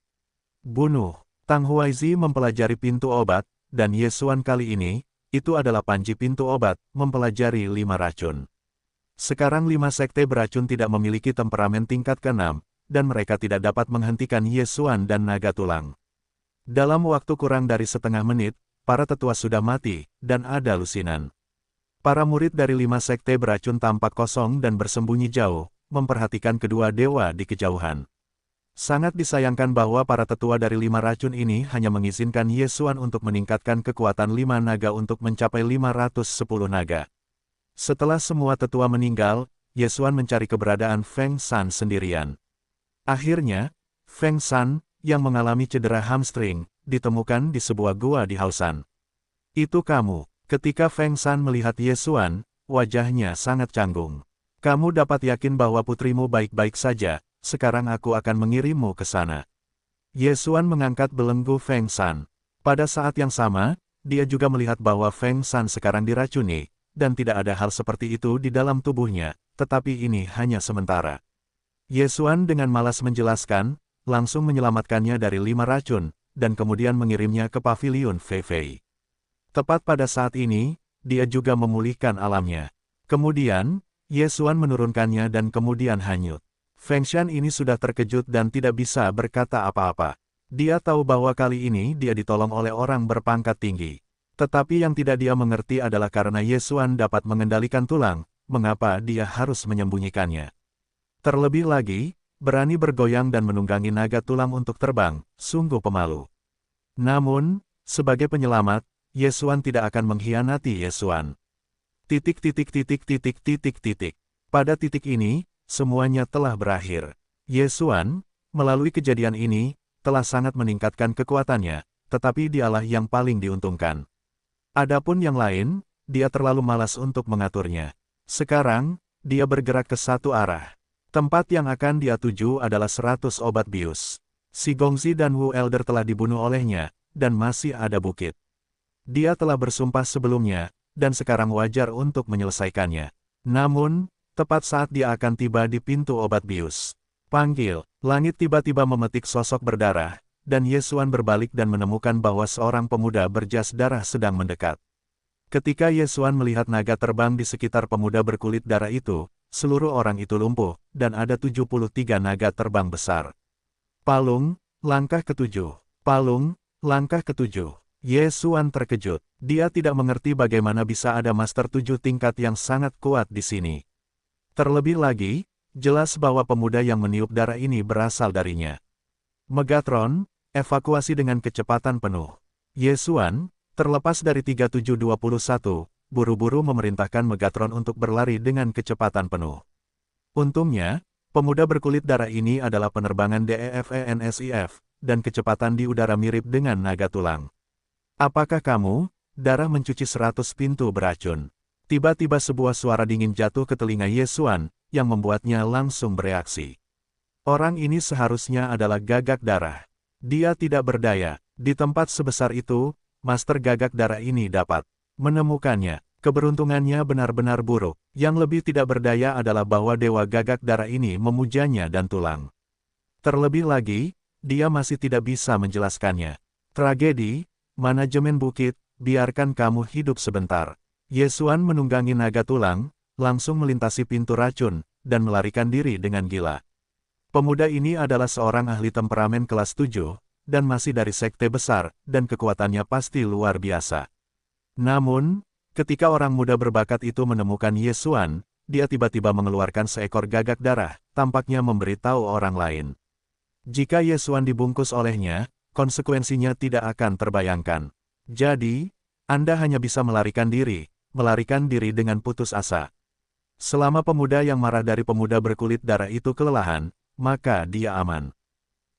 Bunuh. Tang Huaizi mempelajari pintu obat, dan Ye Xuan kali ini, itu adalah panji pintu obat, mempelajari 5 racun. Sekarang 5 sekte beracun tidak memiliki temperamen tingkat ke-6, dan mereka tidak dapat menghentikan Ye Xuan dan naga tulang. Dalam waktu kurang dari setengah menit, para tetua sudah mati, dan ada lusinan. Para murid dari 5 sekte beracun tampak kosong dan bersembunyi jauh, memperhatikan kedua dewa di kejauhan. Sangat disayangkan bahwa para tetua dari 5 racun ini hanya mengizinkan Ye Xuan untuk meningkatkan kekuatan 5 naga untuk mencapai 510 naga. Setelah semua tetua meninggal, Ye Xuan mencari keberadaan Feng Shan sendirian. Akhirnya, Feng Shan, yang mengalami cedera hamstring, ditemukan di sebuah gua di Haosan. Itu kamu. Ketika Feng Shan melihat Ye Xuan, wajahnya sangat canggung. Kamu dapat yakin bahwa putrimu baik-baik saja, sekarang aku akan mengirimmu ke sana. Ye Xuan mengangkat belenggu Feng Shan. Pada saat yang sama, dia juga melihat bahwa Feng Shan sekarang diracuni, dan tidak ada hal seperti itu di dalam tubuhnya, tetapi ini hanya sementara. Ye Xuan dengan malas menjelaskan, langsung menyelamatkannya dari 5 racun, dan kemudian mengirimnya ke paviliun Fei Fei. Tepat pada saat ini, dia juga memulihkan alamnya. Kemudian, Ye Xuan menurunkannya dan kemudian hanyut. Feng Shan ini sudah terkejut dan tidak bisa berkata apa-apa. Dia tahu bahwa kali ini dia ditolong oleh orang berpangkat tinggi. Tetapi yang tidak dia mengerti adalah karena Ye Xuan dapat mengendalikan tulang, mengapa dia harus menyembunyikannya. Terlebih lagi, berani bergoyang dan menunggangi naga tulang untuk terbang, sungguh pemalu. Namun, sebagai penyelamat, Ye Xuan tidak akan mengkhianati Ye Xuan. Pada titik ini, semuanya telah berakhir. Ye Xuan, melalui kejadian ini, telah sangat meningkatkan kekuatannya, tetapi dialah yang paling diuntungkan. Adapun yang lain, dia terlalu malas untuk mengaturnya. Sekarang, dia bergerak ke satu arah. Tempat yang akan dia tuju adalah 100 obat bius. Si Gongzi dan Wu Elder telah dibunuh olehnya, dan masih ada bukit. Dia telah bersumpah sebelumnya, dan sekarang wajar untuk menyelesaikannya. Namun, tepat saat dia akan tiba di pintu obat bius. Panggil, langit tiba-tiba memetik sosok berdarah, dan Ye Xuan berbalik dan menemukan bahwa seorang pemuda berjas darah sedang mendekat. Ketika Ye Xuan melihat naga terbang di sekitar pemuda berkulit darah itu, seluruh orang itu lumpuh, dan ada 73 naga terbang besar. Palung, langkah ketujuh. Palung, langkah ketujuh. Ye Xuan terkejut. Dia tidak mengerti bagaimana bisa ada Master 7 tingkat yang sangat kuat di sini. Terlebih lagi, jelas bahwa pemuda yang meniup darah ini berasal darinya. Megatron, evakuasi dengan kecepatan penuh. Ye Xuan, terlepas dari 3721, buru-buru memerintahkan Megatron untuk berlari dengan kecepatan penuh. Untungnya, pemuda berkulit darah ini adalah penerbangan DEFENSIF, dan kecepatan di udara mirip dengan naga tulang. Apakah kamu, darah mencuci 100 pintu beracun? Tiba-tiba sebuah suara dingin jatuh ke telinga Ye Xuan, yang membuatnya langsung bereaksi. Orang ini seharusnya adalah gagak darah. Dia tidak berdaya. Di tempat sebesar itu, Master Gagak Darah ini dapat menemukannya. Keberuntungannya benar-benar buruk. Yang lebih tidak berdaya adalah bahwa Dewa Gagak Darah ini memujanya dan tulang. Terlebih lagi, dia masih tidak bisa menjelaskannya. Tragedi, manajemen bukit, biarkan kamu hidup sebentar. Ye Xuan menunggangi naga tulang, langsung melintasi pintu racun, dan melarikan diri dengan gila. Pemuda ini adalah seorang ahli temperamen kelas 7, dan masih dari sekte besar, dan kekuatannya pasti luar biasa. Namun, ketika orang muda berbakat itu menemukan Ye Xuan, dia tiba-tiba mengeluarkan seekor gagak darah, tampaknya memberitahu orang lain. Jika Ye Xuan dibungkus olehnya, konsekuensinya tidak akan terbayangkan. Jadi, Anda hanya bisa melarikan diri dengan putus asa. Selama pemuda yang marah dari pemuda berkulit darah itu kelelahan, maka dia aman.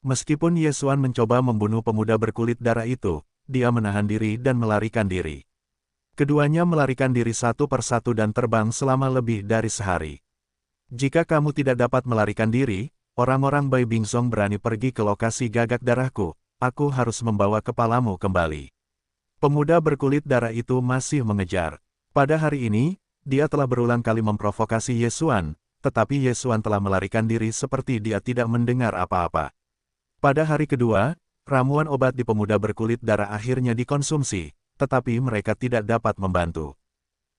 Meskipun Ye Xuan mencoba membunuh pemuda berkulit darah itu, dia menahan diri dan melarikan diri. Keduanya melarikan diri satu persatu dan terbang selama lebih dari sehari. Jika kamu tidak dapat melarikan diri, orang-orang Bai Bingzong berani pergi ke lokasi gagak darahku. Aku harus membawa kepalamu kembali. Pemuda berkulit darah itu masih mengejar. Pada hari ini, dia telah berulang kali memprovokasi Ye Xuan, tetapi Ye Xuan telah melarikan diri seperti dia tidak mendengar apa-apa. Pada hari kedua, ramuan obat di pemuda berkulit darah akhirnya dikonsumsi, tetapi mereka tidak dapat membantu.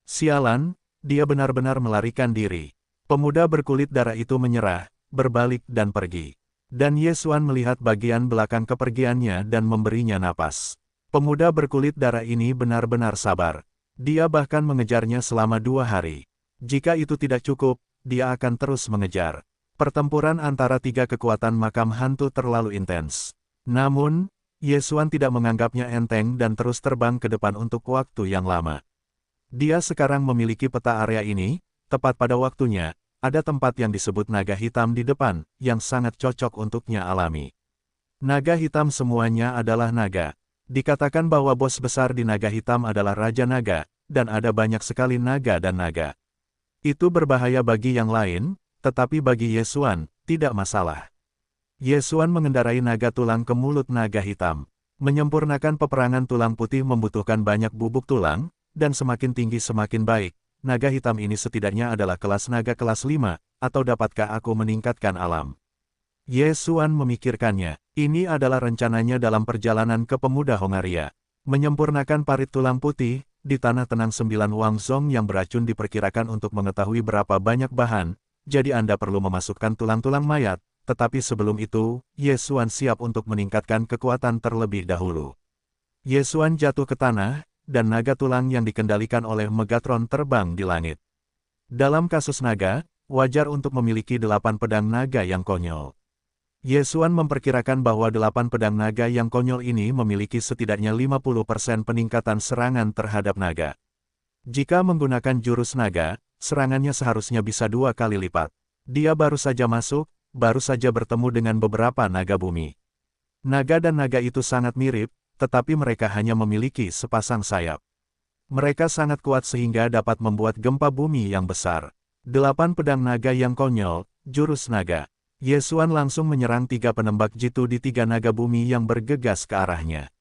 Sialan, dia benar-benar melarikan diri. Pemuda berkulit darah itu menyerah, berbalik dan pergi. Dan Ye Xuan melihat bagian belakang kepergiannya dan memberinya napas. Pemuda berkulit darah ini benar-benar sabar. Dia bahkan mengejarnya selama 2 hari. Jika itu tidak cukup, dia akan terus mengejar. Pertempuran antara 3 kekuatan makam hantu terlalu intens. Namun, Ye Xuan tidak menganggapnya enteng dan terus terbang ke depan untuk waktu yang lama. Dia sekarang memiliki peta area ini, tepat pada waktunya. Ada tempat yang disebut naga hitam di depan, yang sangat cocok untuknya alami. Naga hitam semuanya adalah naga. Dikatakan bahwa bos besar di naga hitam adalah Raja Naga, dan ada banyak sekali naga dan naga. Itu berbahaya bagi yang lain, tetapi bagi Ye Xuan, tidak masalah. Ye Xuan mengendarai naga tulang ke mulut naga hitam. Menyempurnakan peperangan tulang putih membutuhkan banyak bubuk tulang, dan semakin tinggi semakin baik. naga hitam ini setidaknya adalah kelas naga kelas 5, atau dapatkah aku meningkatkan alam? Ye Xuan memikirkannya. Ini adalah rencananya dalam perjalanan ke pemuda Hongaria. Menyempurnakan parit tulang putih, di tanah tenang 9 Wang Zong yang beracun diperkirakan untuk mengetahui berapa banyak bahan, jadi Anda perlu memasukkan tulang-tulang mayat, tetapi sebelum itu, Ye Xuan siap untuk meningkatkan kekuatan terlebih dahulu. Ye Xuan jatuh ke tanah, dan naga tulang yang dikendalikan oleh Megatron terbang di langit. Dalam kasus naga, wajar untuk memiliki 8 pedang naga yang konyol. Ye Xuan memperkirakan bahwa 8 pedang naga yang konyol ini memiliki setidaknya 50% peningkatan serangan terhadap naga. Jika menggunakan jurus naga, serangannya seharusnya bisa 2 kali lipat. Dia baru saja masuk, baru saja bertemu dengan beberapa naga bumi. Naga dan naga itu sangat mirip, tetapi mereka hanya memiliki sepasang sayap. Mereka sangat kuat sehingga dapat membuat gempa bumi yang besar. 8 pedang naga yang konyol, jurus naga. Ye Xuan langsung menyerang 3 penembak jitu di 3 naga bumi yang bergegas ke arahnya.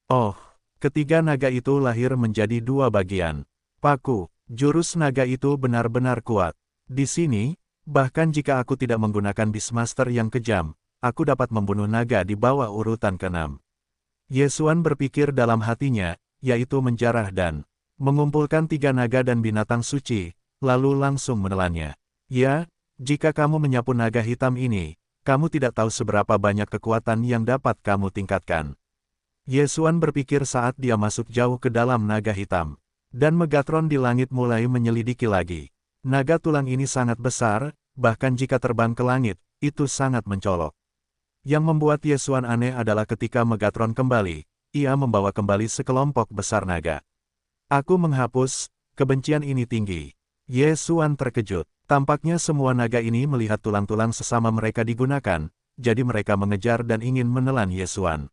Oh, ketiga naga itu lahir menjadi 2 bagian. Paku, jurus naga itu benar-benar kuat. Di sini, bahkan jika aku tidak menggunakan Beastmaster yang kejam, aku dapat membunuh naga di bawah urutan ke-6. Ye Xuan berpikir dalam hatinya, yaitu menjarah dan mengumpulkan 3 naga dan binatang suci, lalu langsung menelannya. Ya, jika kamu menyapu naga hitam ini, kamu tidak tahu seberapa banyak kekuatan yang dapat kamu tingkatkan. Ye Xuan berpikir saat dia masuk jauh ke dalam naga hitam. Dan Megatron di langit mulai menyelidiki lagi. Naga tulang ini sangat besar, bahkan jika terbang ke langit, itu sangat mencolok. Yang membuat Ye Xuan aneh adalah ketika Megatron kembali, ia membawa kembali sekelompok besar naga. Aku menghapus, kebencian ini tinggi. Ye Xuan terkejut. Tampaknya semua naga ini melihat tulang-tulang sesama mereka digunakan, jadi mereka mengejar dan ingin menelan Ye Xuan.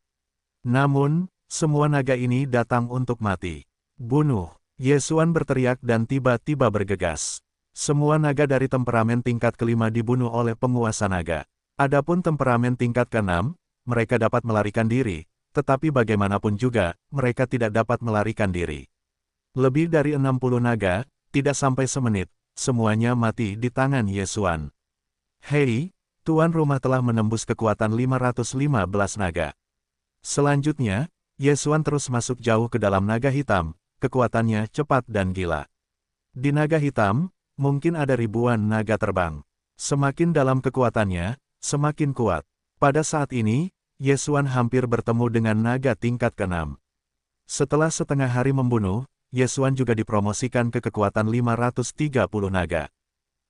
Namun, semua naga ini datang untuk mati. Bunuh! Ye Xuan berteriak dan tiba-tiba bergegas. Semua naga dari temperamen tingkat ke-5 dibunuh oleh penguasa naga. Adapun temperamen tingkat ke-6, mereka dapat melarikan diri, tetapi bagaimanapun juga, mereka tidak dapat melarikan diri. Lebih dari 60 naga, tidak sampai semenit, semuanya mati di tangan Ye Xuan. Hei, tuan rumah telah menembus kekuatan 515 naga. Selanjutnya, Ye Xuan terus masuk jauh ke dalam naga hitam, kekuatannya cepat dan gila. Di naga hitam, mungkin ada ribuan naga terbang. Semakin dalam kekuatannya, semakin kuat. Pada saat ini, Ye Xuan hampir bertemu dengan naga tingkat ke-6. Setelah setengah hari membunuh, Ye Xuan juga dipromosikan ke kekuatan 530 naga.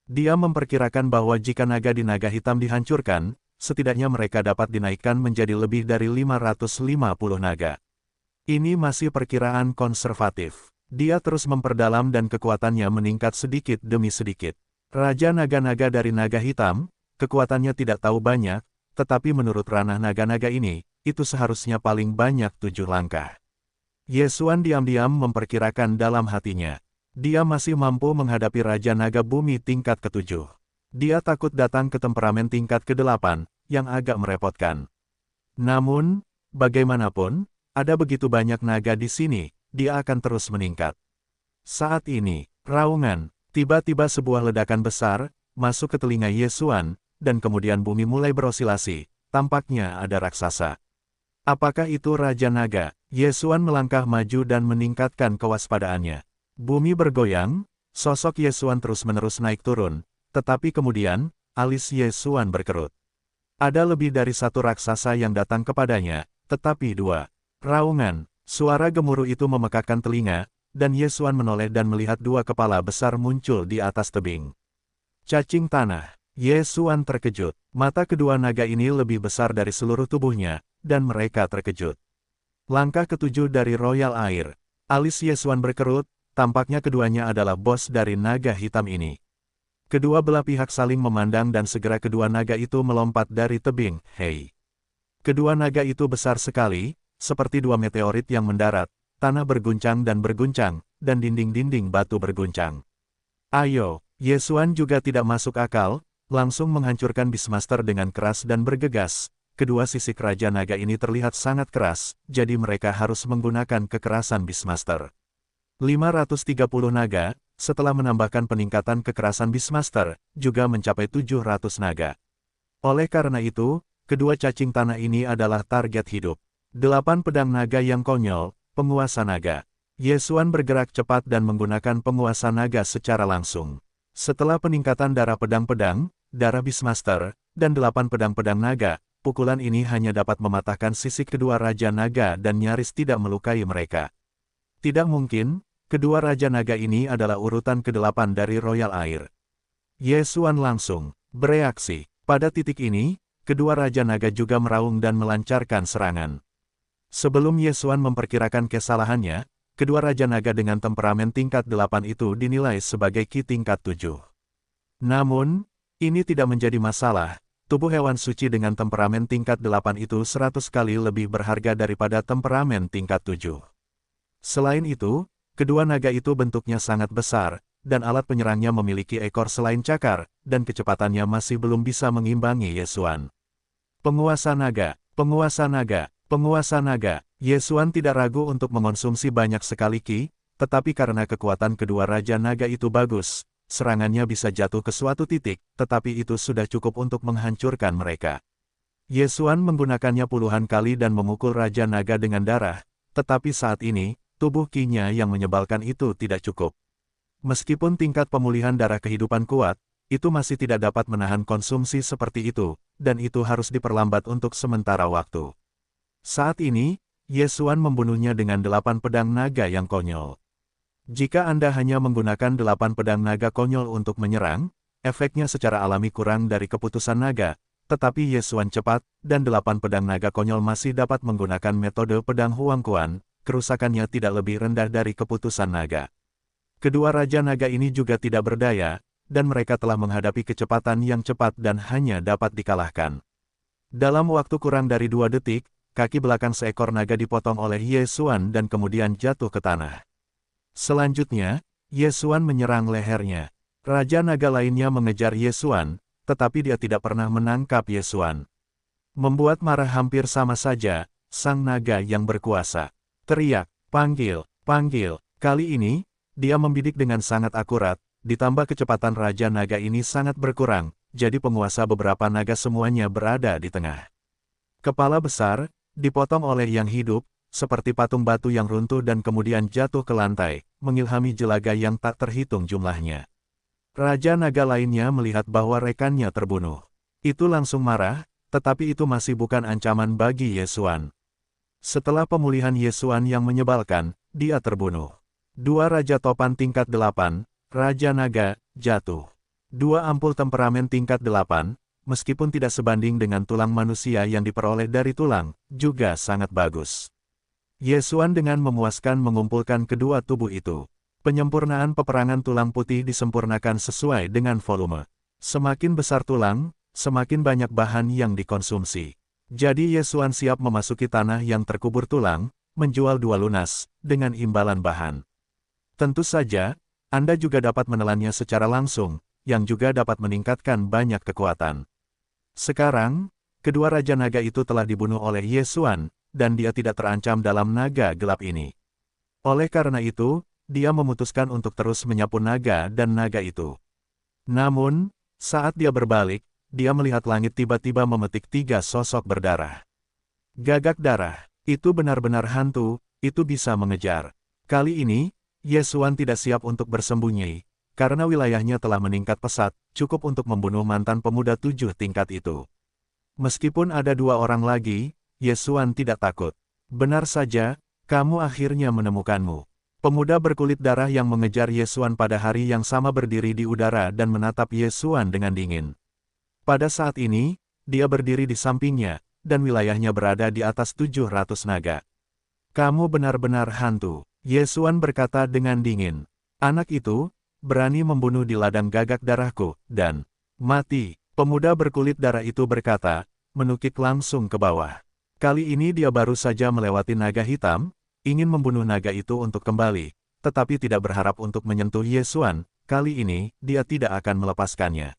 Dia memperkirakan bahwa jika naga di naga hitam dihancurkan, setidaknya mereka dapat dinaikkan menjadi lebih dari 550 naga. Ini masih perkiraan konservatif. Dia terus memperdalam dan kekuatannya meningkat sedikit demi sedikit. Raja naga-naga dari naga hitam, kekuatannya tidak tahu banyak, tetapi menurut ranah naga-naga ini, itu seharusnya paling banyak 7 langkah. Ye Xuan diam-diam memperkirakan dalam hatinya. Dia masih mampu menghadapi Raja Naga Bumi tingkat ke-7. Dia takut datang ke temperamen tingkat ke-8, yang agak merepotkan. Namun, bagaimanapun, ada begitu banyak naga di sini, dia akan terus meningkat. Saat ini, raungan, tiba-tiba sebuah ledakan besar, masuk ke telinga Ye Xuan, dan kemudian bumi mulai berosilasi, tampaknya ada raksasa. Apakah itu Raja Naga? Ye Xuan melangkah maju dan meningkatkan kewaspadaannya. Bumi bergoyang, sosok Ye Xuan terus-menerus naik turun, tetapi kemudian, alis Ye Xuan berkerut. Ada lebih dari satu raksasa yang datang kepadanya, tetapi 2. Raungan, suara gemuruh itu memekakkan telinga, dan Ye Xuan menoleh dan melihat 2 kepala besar muncul di atas tebing. Cacing tanah. Ye Xuan terkejut. Mata kedua naga ini lebih besar dari seluruh tubuhnya, dan mereka terkejut. Langkah ke-7 dari Royal Air. Alis Ye Xuan berkerut, tampaknya keduanya adalah bos dari naga hitam ini. Kedua belah pihak saling memandang dan segera kedua naga itu melompat dari tebing. Hei! Kedua naga itu besar sekali, seperti 2 meteorit yang mendarat, tanah berguncang, dan dinding-dinding batu berguncang. Ayo! Ye Xuan juga tidak masuk akal, langsung menghancurkan Beastmaster dengan keras dan bergegas. Kedua sisik Raja Naga ini terlihat sangat keras, jadi mereka harus menggunakan kekerasan Beastmaster. 530 naga, setelah menambahkan peningkatan kekerasan Beastmaster, juga mencapai 700 naga. Oleh karena itu, kedua cacing tanah ini adalah target hidup. 8 pedang naga yang konyol, penguasa naga. Ye Xuan bergerak cepat dan menggunakan penguasa naga secara langsung. Setelah peningkatan darah pedang-pedang, darah Beastmaster, dan 8 pedang-pedang naga, pukulan ini hanya dapat mematahkan sisik kedua Raja Naga dan nyaris tidak melukai mereka. Tidak mungkin, kedua Raja Naga ini adalah urutan ke-8 dari Royal Air. Ye Xuan langsung bereaksi. Pada titik ini, kedua Raja Naga juga meraung dan melancarkan serangan. Sebelum Ye Xuan memperkirakan kesalahannya, kedua Raja Naga dengan temperamen tingkat 8 itu dinilai sebagai Ki tingkat 7. Namun, ini tidak menjadi masalah. Tubuh hewan suci dengan temperamen tingkat 8 itu 100 kali lebih berharga daripada temperamen tingkat 7. Selain itu, kedua naga itu bentuknya sangat besar, dan alat penyerangnya memiliki ekor selain cakar, dan kecepatannya masih belum bisa mengimbangi Ye Xuan. Penguasa naga, penguasa naga, penguasa naga. Ye Xuan tidak ragu untuk mengonsumsi banyak sekali Ki, tetapi karena kekuatan kedua Raja Naga itu bagus, serangannya bisa jatuh ke suatu titik, tetapi itu sudah cukup untuk menghancurkan mereka. Ye Xuan menggunakannya puluhan kali dan memukul Raja Naga dengan darah, tetapi saat ini, tubuh Ki-nya yang menyebalkan itu tidak cukup. Meskipun tingkat pemulihan darah kehidupan kuat, itu masih tidak dapat menahan konsumsi seperti itu, dan itu harus diperlambat untuk sementara waktu. Saat ini, Ye Xuan membunuhnya dengan 8 pedang naga yang konyol. Jika Anda hanya menggunakan 8 pedang naga konyol untuk menyerang, efeknya secara alami kurang dari keputusan naga, tetapi Ye Xuan cepat, dan 8 pedang naga konyol masih dapat menggunakan metode pedang Huang Quan, kerusakannya tidak lebih rendah dari keputusan naga. Kedua Raja Naga ini juga tidak berdaya, dan mereka telah menghadapi kecepatan yang cepat dan hanya dapat dikalahkan. Dalam waktu kurang dari 2 detik, kaki belakang seekor naga dipotong oleh Ye Xuan dan kemudian jatuh ke tanah. Selanjutnya, Ye Xuan menyerang lehernya. Raja naga lainnya mengejar Ye Xuan, tetapi dia tidak pernah menangkap Ye Xuan. Membuat marah hampir sama saja, sang naga yang berkuasa. Teriak, panggil, panggil. Kali ini, dia membidik dengan sangat akurat, ditambah kecepatan Raja Naga ini sangat berkurang, jadi penguasa beberapa naga semuanya berada di tengah. Kepala besar, dipotong oleh yang hidup, seperti patung batu yang runtuh dan kemudian jatuh ke lantai, mengilhami jelaga yang tak terhitung jumlahnya. Raja Naga lainnya melihat bahwa rekannya terbunuh. Itu langsung marah, tetapi itu masih bukan ancaman bagi Ye Xuan. Setelah pemulihan Ye Xuan yang menyebalkan, dia terbunuh. 2 Raja Topan tingkat 8, Raja Naga, jatuh. 2 ampul temperamen tingkat 8, meskipun tidak sebanding dengan tulang manusia yang diperoleh dari tulang, juga sangat bagus. Ye Xuan dengan memuaskan mengumpulkan kedua tubuh itu. Penyempurnaan peperangan tulang putih disempurnakan sesuai dengan volume. Semakin besar tulang, semakin banyak bahan yang dikonsumsi. Jadi Ye Xuan siap memasuki tanah yang terkubur tulang, menjual 2 lunas, dengan imbalan bahan. Tentu saja, Anda juga dapat menelannya secara langsung, yang juga dapat meningkatkan banyak kekuatan. Sekarang, kedua Raja Naga itu telah dibunuh oleh Ye Xuan, dan dia tidak terancam dalam naga gelap ini. Oleh karena itu, dia memutuskan untuk terus menyapu naga dan naga itu. Namun, saat dia berbalik, dia melihat langit tiba-tiba memetik 3 sosok berdarah. Gagak darah, itu benar-benar hantu, itu bisa mengejar. Kali ini, Ye Xuan tidak siap untuk bersembunyi, karena wilayahnya telah meningkat pesat, cukup untuk membunuh mantan pemuda 7 tingkat itu. Meskipun ada 2 orang lagi, Ye Xuan tidak takut. Benar saja, kamu akhirnya menemukanmu. Pemuda berkulit darah yang mengejar Ye Xuan pada hari yang sama berdiri di udara dan menatap Ye Xuan dengan dingin. Pada saat ini, dia berdiri di sampingnya, dan wilayahnya berada di atas 700 naga. Kamu benar-benar hantu, Ye Xuan berkata dengan dingin. Anak itu, berani membunuh di ladang gagak darahku, dan mati. Pemuda berkulit darah itu berkata, menukik langsung ke bawah. Kali ini dia baru saja melewati naga hitam, ingin membunuh naga itu untuk kembali, tetapi tidak berharap untuk menyentuh Ye Xuan, kali ini, dia tidak akan melepaskannya.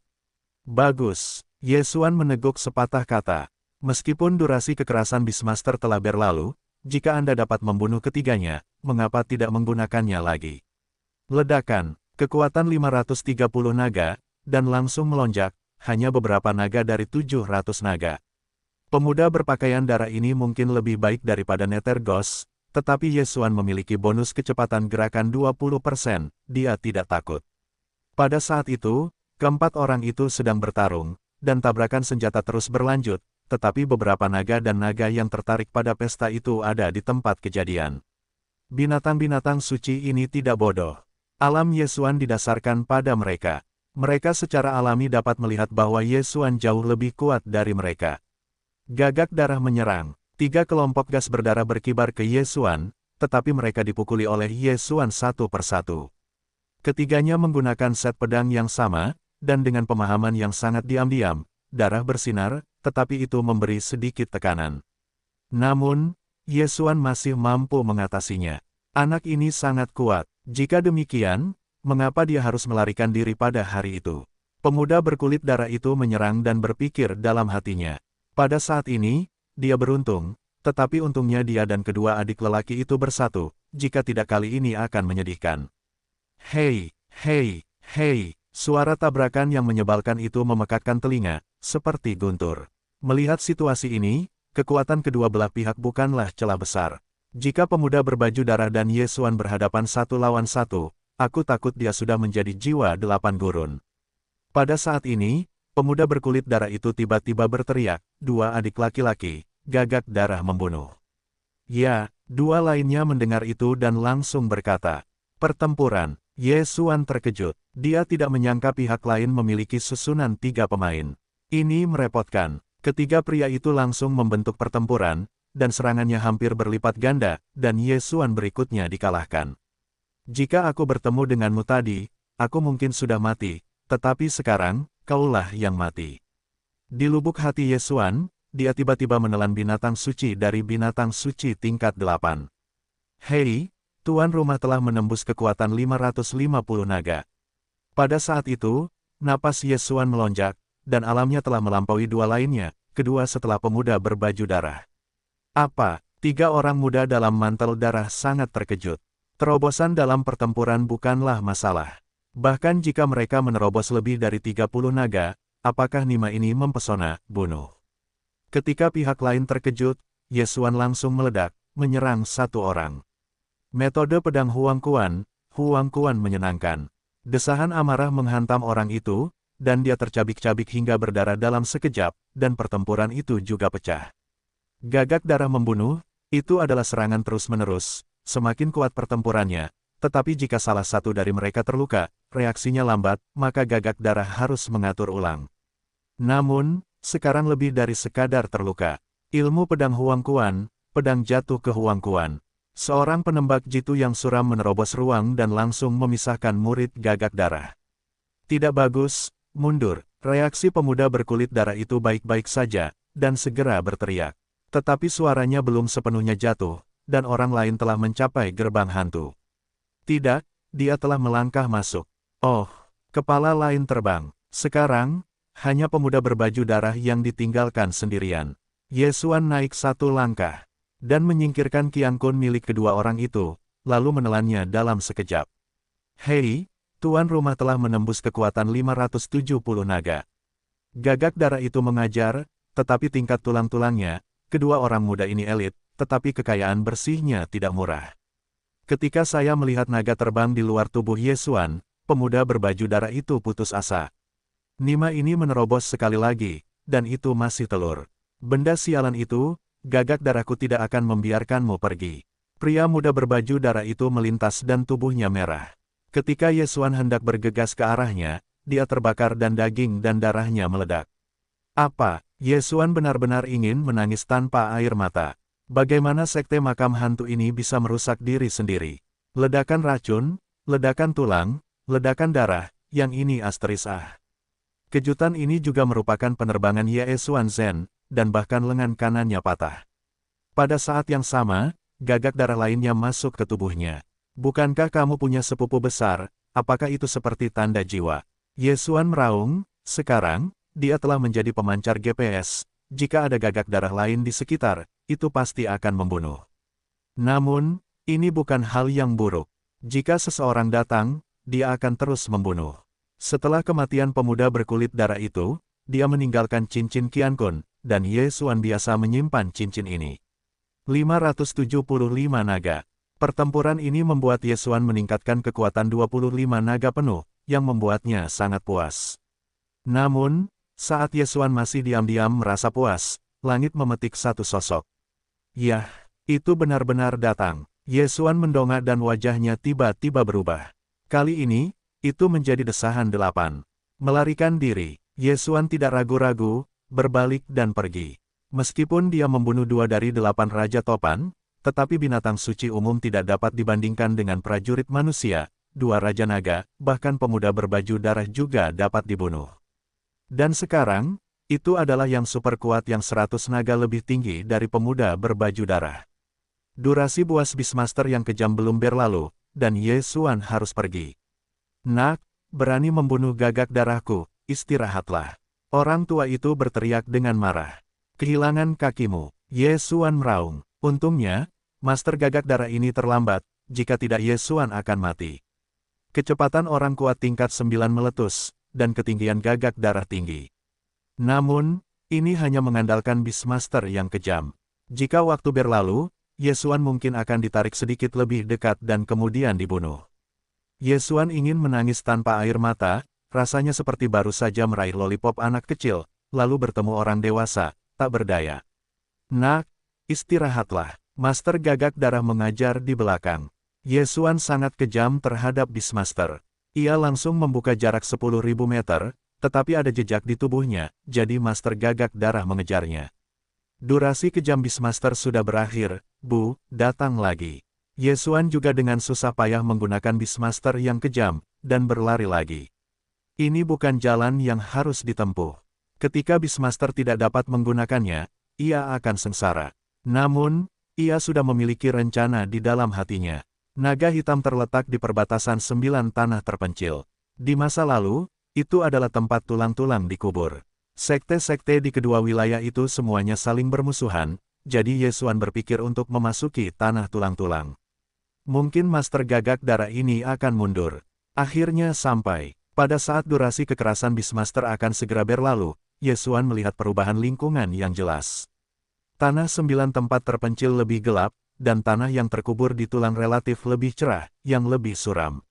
Bagus, Ye Xuan meneguk sepatah kata. Meskipun durasi kekerasan Beastmaster telah berlalu, jika Anda dapat membunuh ketiganya, mengapa tidak menggunakannya lagi? Ledakan, Kekuatan 530 naga, dan langsung melonjak, hanya beberapa naga dari 700 naga. Pemuda berpakaian darah ini mungkin lebih baik daripada Nether Ghost, tetapi Ye Xuan memiliki bonus kecepatan gerakan 20%, dia tidak takut. Pada saat itu, keempat orang itu sedang bertarung, dan tabrakan senjata terus berlanjut, tetapi beberapa naga dan naga yang tertarik pada pesta itu ada di tempat kejadian. Binatang-binatang suci ini tidak bodoh. Alam Ye Xuan didasarkan pada mereka. Mereka secara alami dapat melihat bahwa Ye Xuan jauh lebih kuat dari mereka. Gagak darah menyerang. 3 kelompok gas berdarah berkibar ke Ye Xuan, tetapi mereka dipukuli oleh Ye Xuan satu persatu. Ketiganya menggunakan set pedang yang sama, dan dengan pemahaman yang sangat diam-diam, darah bersinar, tetapi itu memberi sedikit tekanan. Namun, Ye Xuan masih mampu mengatasinya. Anak ini sangat kuat. Jika demikian, mengapa dia harus melarikan diri pada hari itu? Pemuda berkulit darah itu menyerang dan berpikir dalam hatinya. Pada saat ini, dia beruntung, tetapi untungnya dia dan kedua adik lelaki itu bersatu, jika tidak kali ini akan menyedihkan. Hei, hei, hei, suara tabrakan yang menyebalkan itu memekakkan telinga, seperti guntur. Melihat situasi ini, kekuatan kedua belah pihak bukanlah celah besar. Jika pemuda berbaju darah dan Ye Xuan berhadapan satu lawan satu, aku takut dia sudah menjadi jiwa 8 gurun. Pada saat ini, pemuda berkulit darah itu tiba-tiba berteriak, dua adik laki-laki, gagak darah membunuh. Ya, dua lainnya mendengar itu dan langsung berkata, pertempuran. Ye Xuan terkejut, dia tidak menyangka pihak lain memiliki susunan 3 pemain. Ini merepotkan. Ketiga pria itu langsung membentuk pertempuran, dan serangannya hampir berlipat ganda, dan Ye Xuan berikutnya dikalahkan. Jika aku bertemu denganmu tadi, aku mungkin sudah mati, tetapi sekarang, kaulah yang mati. Di lubuk hati Ye Xuan, dia tiba-tiba menelan binatang suci dari binatang suci tingkat 8. Hei, tuan rumah telah menembus kekuatan 550 naga. Pada saat itu, napas Ye Xuan melonjak, dan alamnya telah melampaui dua lainnya, kedua setelah pemuda berbaju darah. Apa? 3 orang muda dalam mantel darah sangat terkejut. Terobosan dalam pertempuran bukanlah masalah. Bahkan jika mereka menerobos lebih dari 30 naga, apakah Nima ini mempesona, bunuh. Ketika pihak lain terkejut, Ye Xuan langsung meledak, menyerang satu orang. Metode pedang Huang Quan menyenangkan. Desahan amarah menghantam orang itu, dan dia tercabik-cabik hingga berdarah dalam sekejap, dan pertempuran itu juga pecah. Gagak darah membunuh, itu adalah serangan terus-menerus, semakin kuat pertempurannya, tetapi jika salah satu dari mereka terluka, reaksinya lambat, maka gagak darah harus mengatur ulang. Namun, sekarang lebih dari sekadar terluka. Ilmu pedang Huang Quan, pedang jatuh ke Huang Quan. Seorang penembak jitu yang suram menerobos ruang dan langsung memisahkan murid gagak darah. Tidak bagus, mundur. Reaksi pemuda berkulit darah itu baik-baik saja, dan segera berteriak. Tetapi suaranya belum sepenuhnya jatuh, dan orang lain telah mencapai gerbang hantu. Tidak, dia telah melangkah masuk. Oh, kepala lain terbang. Sekarang, hanya pemuda berbaju darah yang ditinggalkan sendirian. Ye Xuan naik satu langkah, dan menyingkirkan Qiang Kun milik kedua orang itu, lalu menelannya dalam sekejap. Hei, tuan rumah telah menembus kekuatan 570 naga. Gagak darah itu mengajar, tetapi tingkat tulang-tulangnya, kedua orang muda ini elit, tetapi kekayaan bersihnya tidak murah. Ketika saya melihat naga terbang di luar tubuh Ye Xuan, pemuda berbaju darah itu putus asa. Nima ini menerobos sekali lagi, dan itu masih telur. Benda sialan itu, gagak darahku tidak akan membiarkanmu pergi. Pria muda berbaju darah itu melintas dan tubuhnya merah. Ketika Ye Xuan hendak bergegas ke arahnya, dia terbakar dan daging dan darahnya meledak. Apa? Ye Xuan benar-benar ingin menangis tanpa air mata. Bagaimana sekte makam hantu ini bisa merusak diri sendiri? Ledakan racun, ledakan tulang, ledakan darah, yang ini asteris ah. Kejutan ini juga merupakan penerbangan Ye Xuan Zen, dan bahkan lengan kanannya patah. Pada saat yang sama, gagak darah lainnya masuk ke tubuhnya. Bukankah kamu punya sepupu besar, apakah itu seperti tanda jiwa? Ye Xuan meraung, sekarang, dia telah menjadi pemancar GPS, jika ada gagak darah lain di sekitar, itu pasti akan membunuh. Namun, ini bukan hal yang buruk. Jika seseorang datang, dia akan terus membunuh. Setelah kematian pemuda berkulit darah itu, dia meninggalkan cincin Qiankun, dan Ye Xuan biasa menyimpan cincin ini. 575 naga. Pertempuran ini membuat Ye Xuan meningkatkan kekuatan 25 naga penuh, yang membuatnya sangat puas. Namun, saat Ye Xuan masih diam-diam merasa puas, langit memetik satu sosok. Yah, itu benar-benar datang. Ye Xuan mendongak dan wajahnya tiba-tiba berubah. Kali ini, itu menjadi desahan 8. Melarikan diri, Ye Xuan tidak ragu-ragu, berbalik dan pergi. Meskipun dia membunuh 2 dari 8 Raja Topan, tetapi binatang suci umum tidak dapat dibandingkan dengan prajurit manusia, 2 Raja Naga, bahkan pemuda berbaju darah juga dapat dibunuh. Dan sekarang, itu adalah yang super kuat yang 100 naga lebih tinggi dari pemuda berbaju darah. Durasi buas Beastmaster yang kejam belum berlalu, dan Ye Xuan harus pergi. Nak, berani membunuh gagak darahku, istirahatlah. Orang tua itu berteriak dengan marah. Kehilangan kakimu, Ye Xuan meraung. Untungnya, Master Gagak Darah ini terlambat, jika tidak Ye Xuan akan mati. Kecepatan orang kuat tingkat 9 meletus, dan ketinggian gagak darah tinggi. Namun, ini hanya mengandalkan Beastmaster yang kejam. Jika waktu berlalu, Ye Xuan mungkin akan ditarik sedikit lebih dekat dan kemudian dibunuh. Ye Xuan ingin menangis tanpa air mata, rasanya seperti baru saja meraih lollipop anak kecil, lalu bertemu orang dewasa, tak berdaya. Nak, istirahatlah. Master Gagak Darah mengajar di belakang. Ye Xuan sangat kejam terhadap Beastmaster. Ia langsung membuka jarak 10.000 meter, tetapi ada jejak di tubuhnya, jadi Master Gagak Darah mengejarnya. Durasi kejam Beastmaster sudah berakhir, datang lagi. Ye Xuan juga dengan susah payah menggunakan Beastmaster yang kejam, dan berlari lagi. Ini bukan jalan yang harus ditempuh. Ketika Beastmaster tidak dapat menggunakannya, ia akan sengsara. Namun, ia sudah memiliki rencana di dalam hatinya. Naga hitam terletak di perbatasan 9 tanah terpencil. Di masa lalu, itu adalah tempat tulang-tulang dikubur. Sekte-sekte di kedua wilayah itu semuanya saling bermusuhan, jadi Ye Xuan berpikir untuk memasuki tanah tulang-tulang. Mungkin Master Gagak Darah ini akan mundur. Akhirnya sampai. Pada saat durasi kekerasan Beastmaster akan segera berlalu, Ye Xuan melihat perubahan lingkungan yang jelas. Tanah 9 tempat terpencil lebih gelap, dan tanah yang terkubur di tulang relatif lebih cerah, yang lebih suram.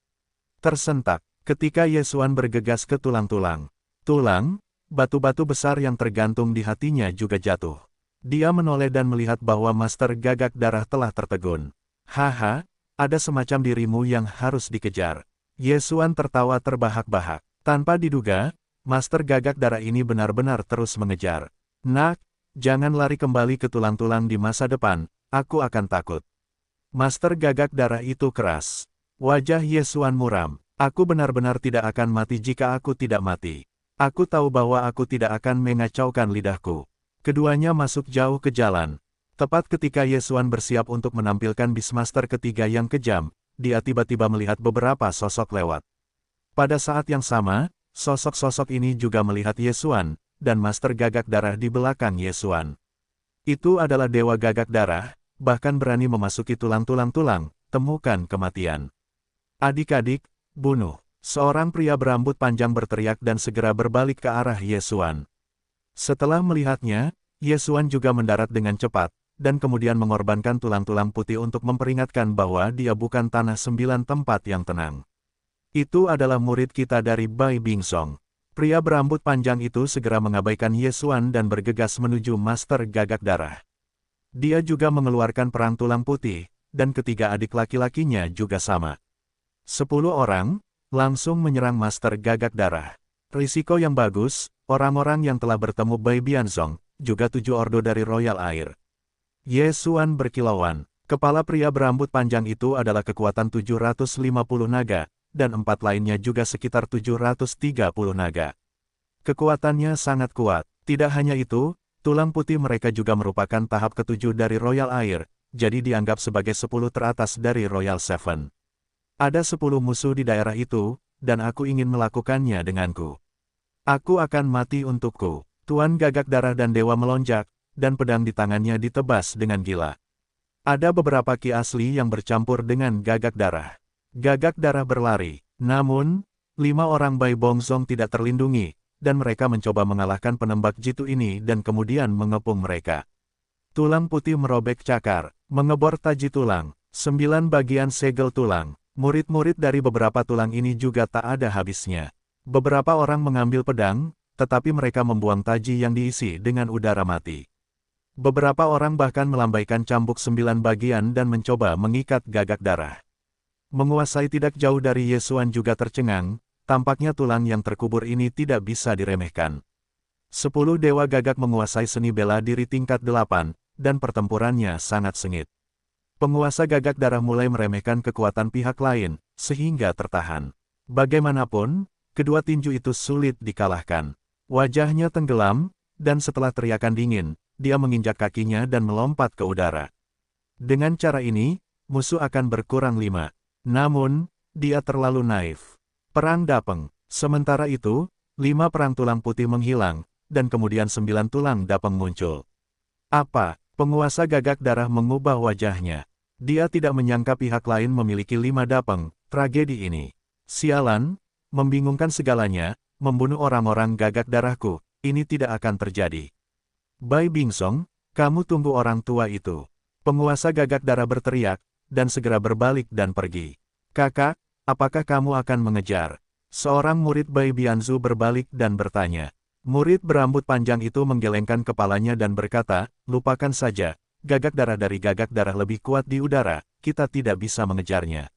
Tersentak, ketika Ye Xuan bergegas ke tulang-tulang. Tulang, batu-batu besar yang tergantung di hatinya juga jatuh. Dia menoleh dan melihat bahwa Master Gagak Darah telah tertegun. Haha, ada semacam dirimu yang harus dikejar. Ye Xuan tertawa terbahak-bahak. Tanpa diduga, Master Gagak Darah ini benar-benar terus mengejar. Nak, jangan lari kembali ke tulang-tulang di masa depan. Aku akan takut. Master Gagak Darah itu keras. Wajah Ye Xuan muram. Aku benar-benar tidak akan mati jika aku tidak mati. Aku tahu bahwa aku tidak akan mengacaukan lidahku. Keduanya masuk jauh ke jalan. Tepat ketika Ye Xuan bersiap untuk menampilkan Beastmaster ketiga yang kejam, dia tiba-tiba melihat beberapa sosok lewat. Pada saat yang sama, sosok-sosok ini juga melihat Ye Xuan, dan Master Gagak Darah di belakang Ye Xuan. Itu adalah Dewa Gagak Darah, bahkan berani memasuki tulang-tulang, temukan kematian. Adik-adik, bunuh. Seorang pria berambut panjang berteriak dan segera berbalik ke arah Ye Xuan. Setelah melihatnya, Ye Xuan juga mendarat dengan cepat, dan kemudian mengorbankan tulang-tulang putih untuk memperingatkan bahwa dia bukan tanah 9 tempat yang tenang. Itu adalah murid kita dari Bai Bingsong. Pria berambut panjang itu segera mengabaikan Ye Xuan dan bergegas menuju Master Gagak Darah. Dia juga mengeluarkan perang tulang putih, dan ketiga adik laki-lakinya juga sama. 10 orang, langsung menyerang Master Gagak Darah. Risiko yang bagus, orang-orang yang telah bertemu Bai Bianzong, juga 7 ordo dari Royal Air. Ye Xuan berkilauan. Kepala pria berambut panjang itu adalah kekuatan 750 naga, dan 4 lainnya juga sekitar 730 naga. Kekuatannya sangat kuat. Tidak hanya itu, tulang putih mereka juga merupakan tahap ke-7 dari Royal Air, jadi dianggap sebagai 10 teratas dari Royal Seven. Ada 10 musuh di daerah itu, dan aku ingin melakukannya denganku. Aku akan mati untukku. Tuan Gagak Darah dan Dewa melonjak, dan pedang di tangannya ditebas dengan gila. Ada beberapa ki asli yang bercampur dengan Gagak Darah. Gagak Darah berlari. Namun, 5 orang Bai Bongzong tidak terlindungi, dan mereka mencoba mengalahkan penembak jitu ini dan kemudian mengepung mereka. Tulang putih merobek cakar, mengebor taji tulang, 9 bagian segel tulang. Murid-murid dari beberapa tulang ini juga tak ada habisnya. Beberapa orang mengambil pedang, tetapi mereka membuang taji yang diisi dengan udara mati. Beberapa orang bahkan melambaikan cambuk 9 bagian dan mencoba mengikat gagak darah. Menguasai tidak jauh dari Yesuan juga tercengang, tampaknya tulang yang terkubur ini tidak bisa diremehkan. 10 dewa gagak menguasai seni bela diri tingkat 8, dan pertempurannya sangat sengit. Penguasa gagak darah mulai meremehkan kekuatan pihak lain, sehingga tertahan. Bagaimanapun, kedua tinju itu sulit dikalahkan. Wajahnya tenggelam, dan setelah teriakan dingin, dia menginjak kakinya dan melompat ke udara. Dengan cara ini, musuh akan berkurang 5. Namun, dia terlalu naif. Perang dapeng. Sementara itu, 5 perang tulang putih menghilang, dan kemudian 9 tulang dapeng muncul. Apa? Penguasa gagak darah mengubah wajahnya. Dia tidak menyangka pihak lain memiliki 5 dapeng. Tragedi ini. Sialan, membingungkan segalanya, membunuh orang-orang gagak darahku, ini tidak akan terjadi. Bai Bingsong, kamu tunggu orang tua itu. Penguasa gagak darah berteriak, dan segera berbalik dan pergi. Kakak, apakah kamu akan mengejar? Seorang murid Bai Bianzu berbalik dan bertanya. Murid berambut panjang itu menggelengkan kepalanya dan berkata, lupakan saja, gagak darah dari gagak darah lebih kuat di udara, kita tidak bisa mengejarnya.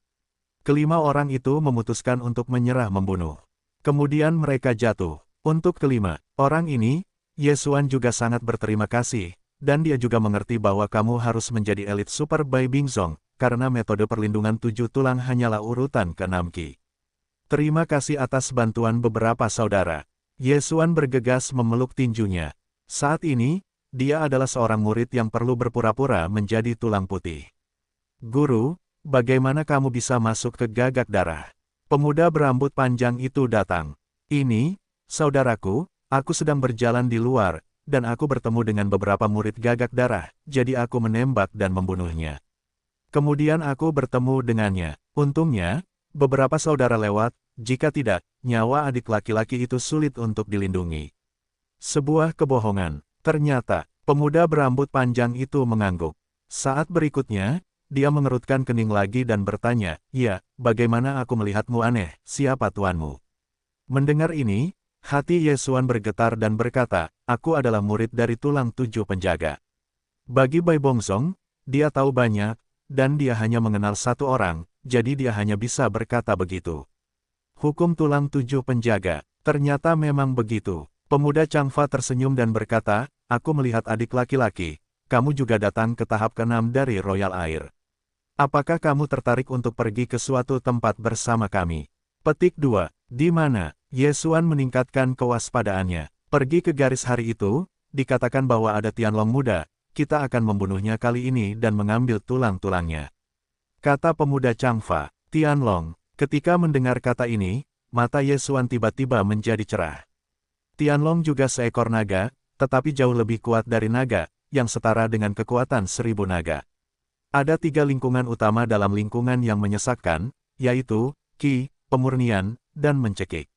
Kelima orang itu memutuskan untuk menyerah membunuh. Kemudian mereka jatuh. Untuk kelima orang ini, Yesuan juga sangat berterima kasih, dan dia juga mengerti bahwa kamu harus menjadi elit super Bai Bingzong, karena metode perlindungan 7 tulang hanyalah urutan ke-6 Ki. Terima kasih atas bantuan beberapa saudara. Yesuan bergegas memeluk tinjunya. Saat ini, dia adalah seorang murid yang perlu berpura-pura menjadi tulang putih. Guru, bagaimana kamu bisa masuk ke gagak darah? Pemuda berambut panjang itu datang. Ini, saudaraku, aku sedang berjalan di luar, dan aku bertemu dengan beberapa murid gagak darah, jadi aku menembak dan membunuhnya. Kemudian aku bertemu dengannya. Untungnya, beberapa saudara lewat, jika tidak, nyawa adik laki-laki itu sulit untuk dilindungi. Sebuah kebohongan. Ternyata, pemuda berambut panjang itu mengangguk. Saat berikutnya, dia mengerutkan kening lagi dan bertanya, ya, bagaimana aku melihatmu aneh, siapa tuanmu? Mendengar ini, hati Yesuan bergetar dan berkata, aku adalah murid dari tulang 7 penjaga. Bagi Bai Bongzong, dia tahu banyak, dan dia hanya mengenal satu orang, jadi dia hanya bisa berkata begitu. Hukum tulang 7 penjaga, ternyata memang begitu. Pemuda Changfa tersenyum dan berkata, aku melihat adik laki-laki, kamu juga datang ke tahap ke-6 dari Royal Air. Apakah kamu tertarik untuk pergi ke suatu tempat bersama kami? Petik 2. Di mana? Yesuan meningkatkan kewaspadaannya. Pergi ke garis hari itu, dikatakan bahwa ada Tianlong muda, kita akan membunuhnya kali ini dan mengambil tulang-tulangnya. Kata pemuda Changfa, Tianlong. Ketika mendengar kata ini, mata Yesuan tiba-tiba menjadi cerah. Tianlong juga seekor naga, tetapi jauh lebih kuat dari naga, yang setara dengan kekuatan 1000 naga. Ada 3 lingkungan utama dalam lingkungan yang menyesatkan, yaitu, Ki, pemurnian, dan mencekik.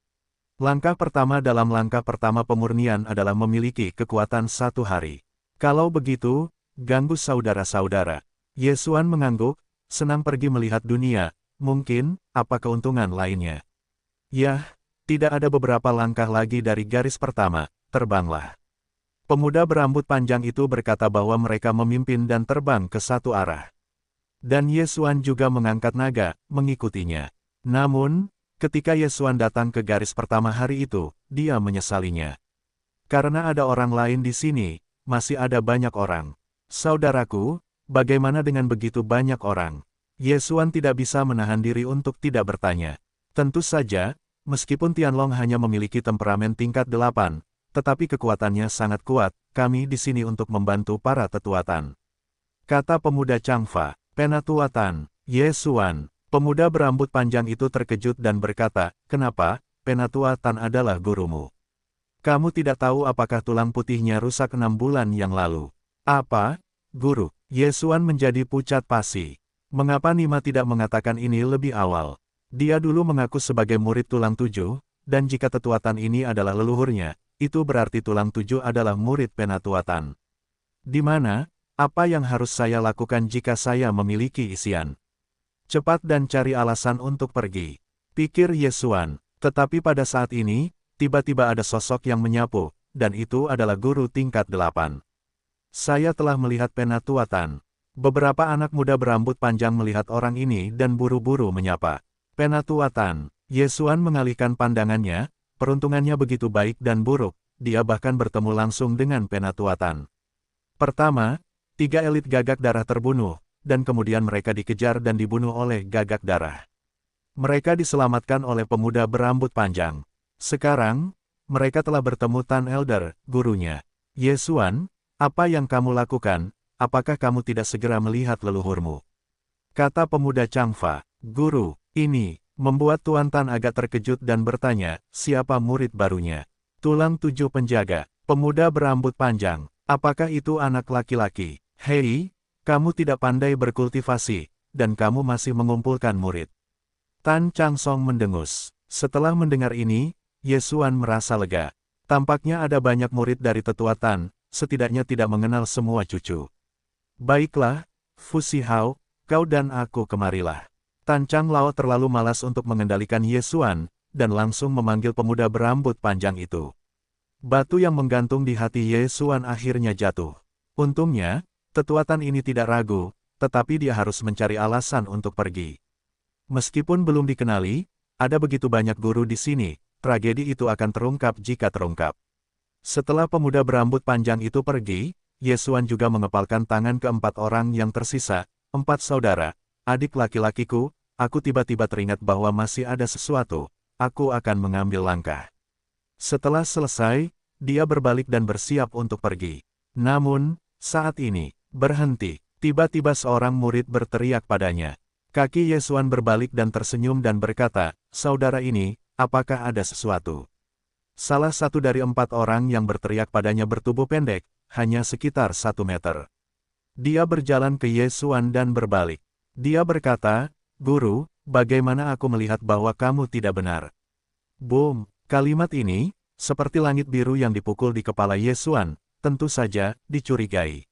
Langkah pertama dalam langkah pertama pemurnian adalah memiliki kekuatan 1 hari. Kalau begitu, ganggu saudara-saudara. Yesuan mengangguk, senang pergi melihat dunia, mungkin, apa keuntungan lainnya? Yah, tidak ada beberapa langkah lagi dari garis pertama, terbanglah. Pemuda berambut panjang itu berkata bahwa mereka memimpin dan terbang ke satu arah. Dan Yesuan juga mengangkat naga, mengikutinya. Namun, ketika Yesuan datang ke garis pertama hari itu, dia menyesalinya. Karena ada orang lain di sini, masih ada banyak orang. Saudaraku, bagaimana dengan begitu banyak orang? Yesuan tidak bisa menahan diri untuk tidak bertanya. Tentu saja, meskipun Tianlong hanya memiliki temperamen tingkat 8, tetapi kekuatannya sangat kuat, kami di sini untuk membantu para tetuatan. Kata pemuda Changfa, penatuatan, Yesuan. Pemuda berambut panjang itu terkejut dan berkata, kenapa, penatuatan adalah gurumu? Kamu tidak tahu apakah tulang putihnya rusak 6 bulan yang lalu? Apa? Guru, Yesuan menjadi pucat pasi. Mengapa Nima tidak mengatakan ini lebih awal? Dia dulu mengaku sebagai murid tulang tujuh, dan jika tetuatan ini adalah leluhurnya, itu berarti tulang tujuh adalah murid penatuatan. Di mana, apa yang harus saya lakukan jika saya memiliki isian? Cepat dan cari alasan untuk pergi, pikir Yesuan. Tetapi pada saat ini, tiba-tiba ada sosok yang menyapu, dan itu adalah guru tingkat 8. Saya telah melihat penatuatan. Beberapa anak muda berambut panjang melihat orang ini dan buru-buru menyapa. Penatuatan. Yesuan mengalihkan pandangannya, peruntungannya begitu baik dan buruk, dia bahkan bertemu langsung dengan penatuatan. Pertama, 3 elit gagak darah terbunuh, dan kemudian mereka dikejar dan dibunuh oleh gagak darah. Mereka diselamatkan oleh pemuda berambut panjang. Sekarang, mereka telah bertemu Tan Elder, gurunya. Yesuan, apa yang kamu lakukan? Apakah kamu tidak segera melihat leluhurmu? Kata pemuda Changfa. Guru, ini membuat Tuan Tan agak terkejut dan bertanya, siapa murid barunya? Tulang tujuh penjaga, pemuda berambut panjang. Apakah itu anak laki-laki? Hei, kamu tidak pandai berkultivasi, dan kamu masih mengumpulkan murid. Tan Changsong mendengus. Setelah mendengar ini, Yesuan merasa lega. Tampaknya ada banyak murid dari tetua Tan, setidaknya tidak mengenal semua cucu. Baiklah, Fu Sihao, kau dan aku kemarilah. Tan Changlao terlalu malas untuk mengendalikan Yesuan, dan langsung memanggil pemuda berambut panjang itu. Batu yang menggantung di hati Yesuan akhirnya jatuh. Untungnya, tetua Tan ini tidak ragu, tetapi dia harus mencari alasan untuk pergi. Meskipun belum dikenali, ada begitu banyak guru di sini, tragedi itu akan terungkap jika terungkap. Setelah pemuda berambut panjang itu pergi, Yesuan juga mengepalkan tangan ke 4 orang yang tersisa, 4 saudara. Adik laki-lakiku, aku tiba-tiba teringat bahwa masih ada sesuatu, aku akan mengambil langkah. Setelah selesai, dia berbalik dan bersiap untuk pergi. Namun, saat ini, berhenti, tiba-tiba seorang murid berteriak padanya. Kaki Yesuan berbalik dan tersenyum dan berkata, saudara ini, apakah ada sesuatu? Salah satu dari 4 orang yang berteriak padanya bertubuh pendek, hanya sekitar 1 meter. Dia berjalan ke Yesuan dan berbalik. Dia berkata, Guru, bagaimana aku melihat bahwa kamu tidak benar? Boom! Kalimat ini, seperti langit biru yang dipukul di kepala Yesuan, tentu saja, dicurigai.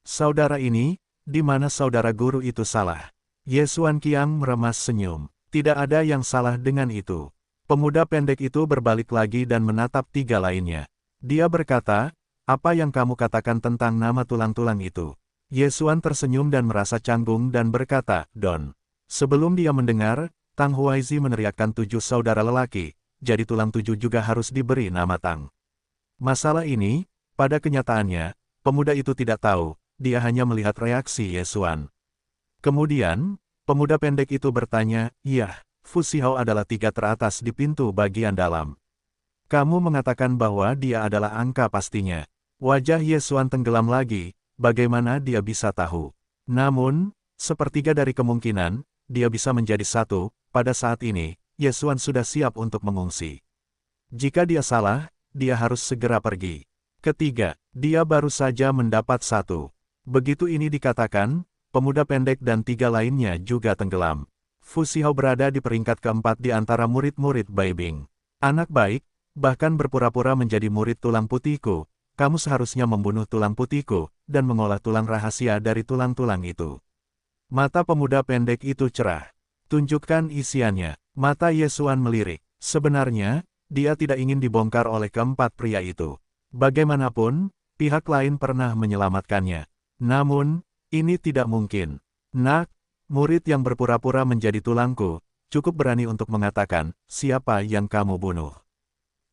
Saudara ini, di mana saudara guru itu salah? Yesuan Qiang meremas senyum. Tidak ada yang salah dengan itu. Pemuda pendek itu berbalik lagi dan menatap 3 lainnya. Dia berkata, apa yang kamu katakan tentang nama tulang-tulang itu? Yesuan tersenyum dan merasa canggung dan berkata, Don. Sebelum dia mendengar, Tang Huaizi meneriakkan 7 saudara lelaki, jadi tulang 7 juga harus diberi nama Tang. Masalah ini, pada kenyataannya, pemuda itu tidak tahu, dia hanya melihat reaksi Yesuan. Kemudian, pemuda pendek itu bertanya, iya, Fu Sihao adalah 3 teratas di pintu bagian dalam. Kamu mengatakan bahwa dia adalah angka pastinya. Wajah Yesuan tenggelam lagi, bagaimana dia bisa tahu? Namun, sepertiga dari kemungkinan, dia bisa menjadi 1, pada saat ini, Yesuan sudah siap untuk mengungsi. Jika dia salah, dia harus segera pergi. Ketiga, dia baru saja mendapat 1. Begitu ini dikatakan, pemuda pendek dan 3 lainnya juga tenggelam. Fu Sihao berada di peringkat keempat di antara murid-murid Bai Bing. Anak baik, bahkan berpura-pura menjadi murid tulang putihku, kamu seharusnya membunuh tulang putihku, dan mengolah tulang rahasia dari tulang-tulang itu. Mata pemuda pendek itu cerah. Tunjukkan isiannya. Mata Yesuan melirik. Sebenarnya, dia tidak ingin dibongkar oleh keempat pria itu. Bagaimanapun, pihak lain pernah menyelamatkannya. Namun, ini tidak mungkin. Nak, murid yang berpura-pura menjadi tulangku, cukup berani untuk mengatakan, siapa yang kamu bunuh.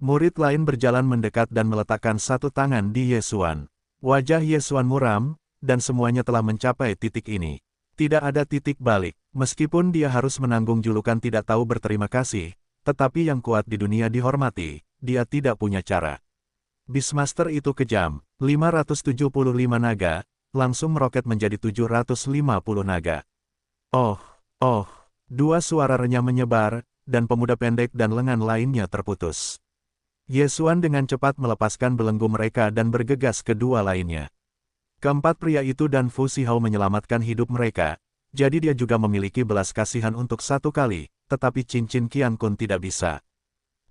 Murid lain berjalan mendekat dan meletakkan 1 tangan di Yesuan. Wajah Yesuan muram, dan semuanya telah mencapai titik ini. Tidak ada titik balik, meskipun dia harus menanggung julukan tidak tahu berterima kasih, tetapi yang kuat di dunia dihormati, dia tidak punya cara. Beastmaster itu kejam, 575 naga, langsung meroket menjadi 750 naga. Oh, 2 suara renyah menyebar, dan pemuda pendek dan lengan lainnya terputus. Yesuan dengan cepat melepaskan belenggu mereka dan bergegas ke 2 lainnya. Keempat pria itu dan Fu Sihao menyelamatkan hidup mereka, jadi dia juga memiliki belas kasihan untuk 1 kali, tetapi cincin Qian Kun tidak bisa.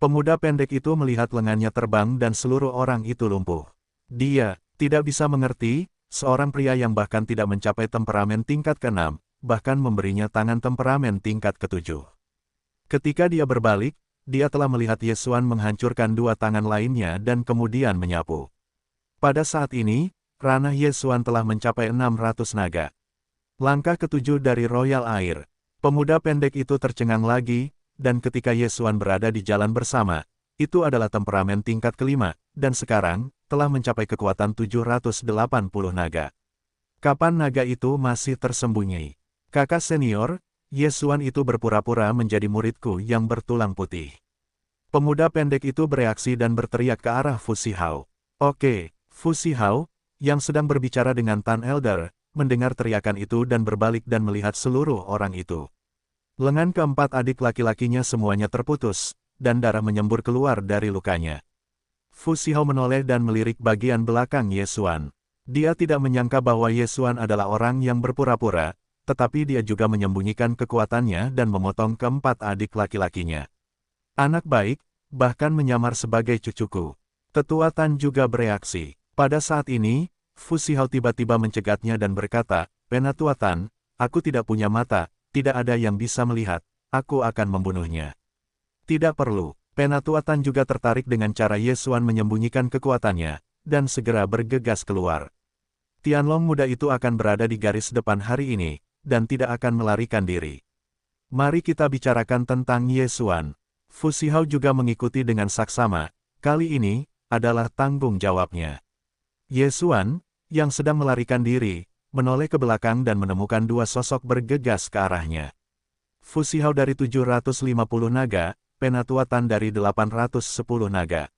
Pemuda pendek itu melihat lengannya terbang dan seluruh orang itu lumpuh. Dia tidak bisa mengerti, seorang pria yang bahkan tidak mencapai temperamen tingkat ke-6, bahkan memberinya tangan temperamen tingkat ke-7. Ketika dia berbalik, dia telah melihat Ye Xuan menghancurkan dua tangan lainnya dan kemudian menyapu. Pada saat ini, ranah Ye Xuan telah mencapai 600 naga. Langkah ke-7 dari Royal Air. Pemuda pendek itu tercengang lagi, dan ketika Ye Xuan berada di jalan bersama, itu adalah temperamen tingkat ke-5, dan sekarang, telah mencapai kekuatan 780 naga. Kapan naga itu masih tersembunyi? Kakak senior, Ye Xuan itu berpura-pura menjadi muridku yang bertulang putih. Pemuda pendek itu bereaksi dan berteriak ke arah Fu Zihao. Oke, Fu Zihao, yang sedang berbicara dengan Tan Elder, mendengar teriakan itu dan berbalik dan melihat seluruh orang itu. Lengan keempat adik laki-lakinya semuanya terputus, dan darah menyembur keluar dari lukanya. Fu Zihao menoleh dan melirik bagian belakang Ye Xuan. Dia tidak menyangka bahwa Ye Xuan adalah orang yang berpura-pura, tetapi dia juga menyembunyikan kekuatannya dan memotong keempat adik laki-lakinya. Anak baik, bahkan menyamar sebagai cucuku. Tetua Tan juga bereaksi. Pada saat ini, Fu Zihao tiba-tiba mencegatnya dan berkata, Penatua Tan, aku tidak punya mata, tidak ada yang bisa melihat, aku akan membunuhnya. Tidak perlu. Penatua Tan juga tertarik dengan cara Ye Xuan menyembunyikan kekuatannya, dan segera bergegas keluar. Tianlong muda itu akan berada di garis depan hari ini, dan tidak akan melarikan diri. Mari kita bicarakan tentang Ye Xuan. Fu Zihao juga mengikuti dengan saksama, kali ini, adalah tanggung jawabnya. Ye Xuan, yang sedang melarikan diri, menoleh ke belakang dan menemukan dua sosok bergegas ke arahnya. Fu Zihao dari 750 naga, Penatua Tan dari 810 naga.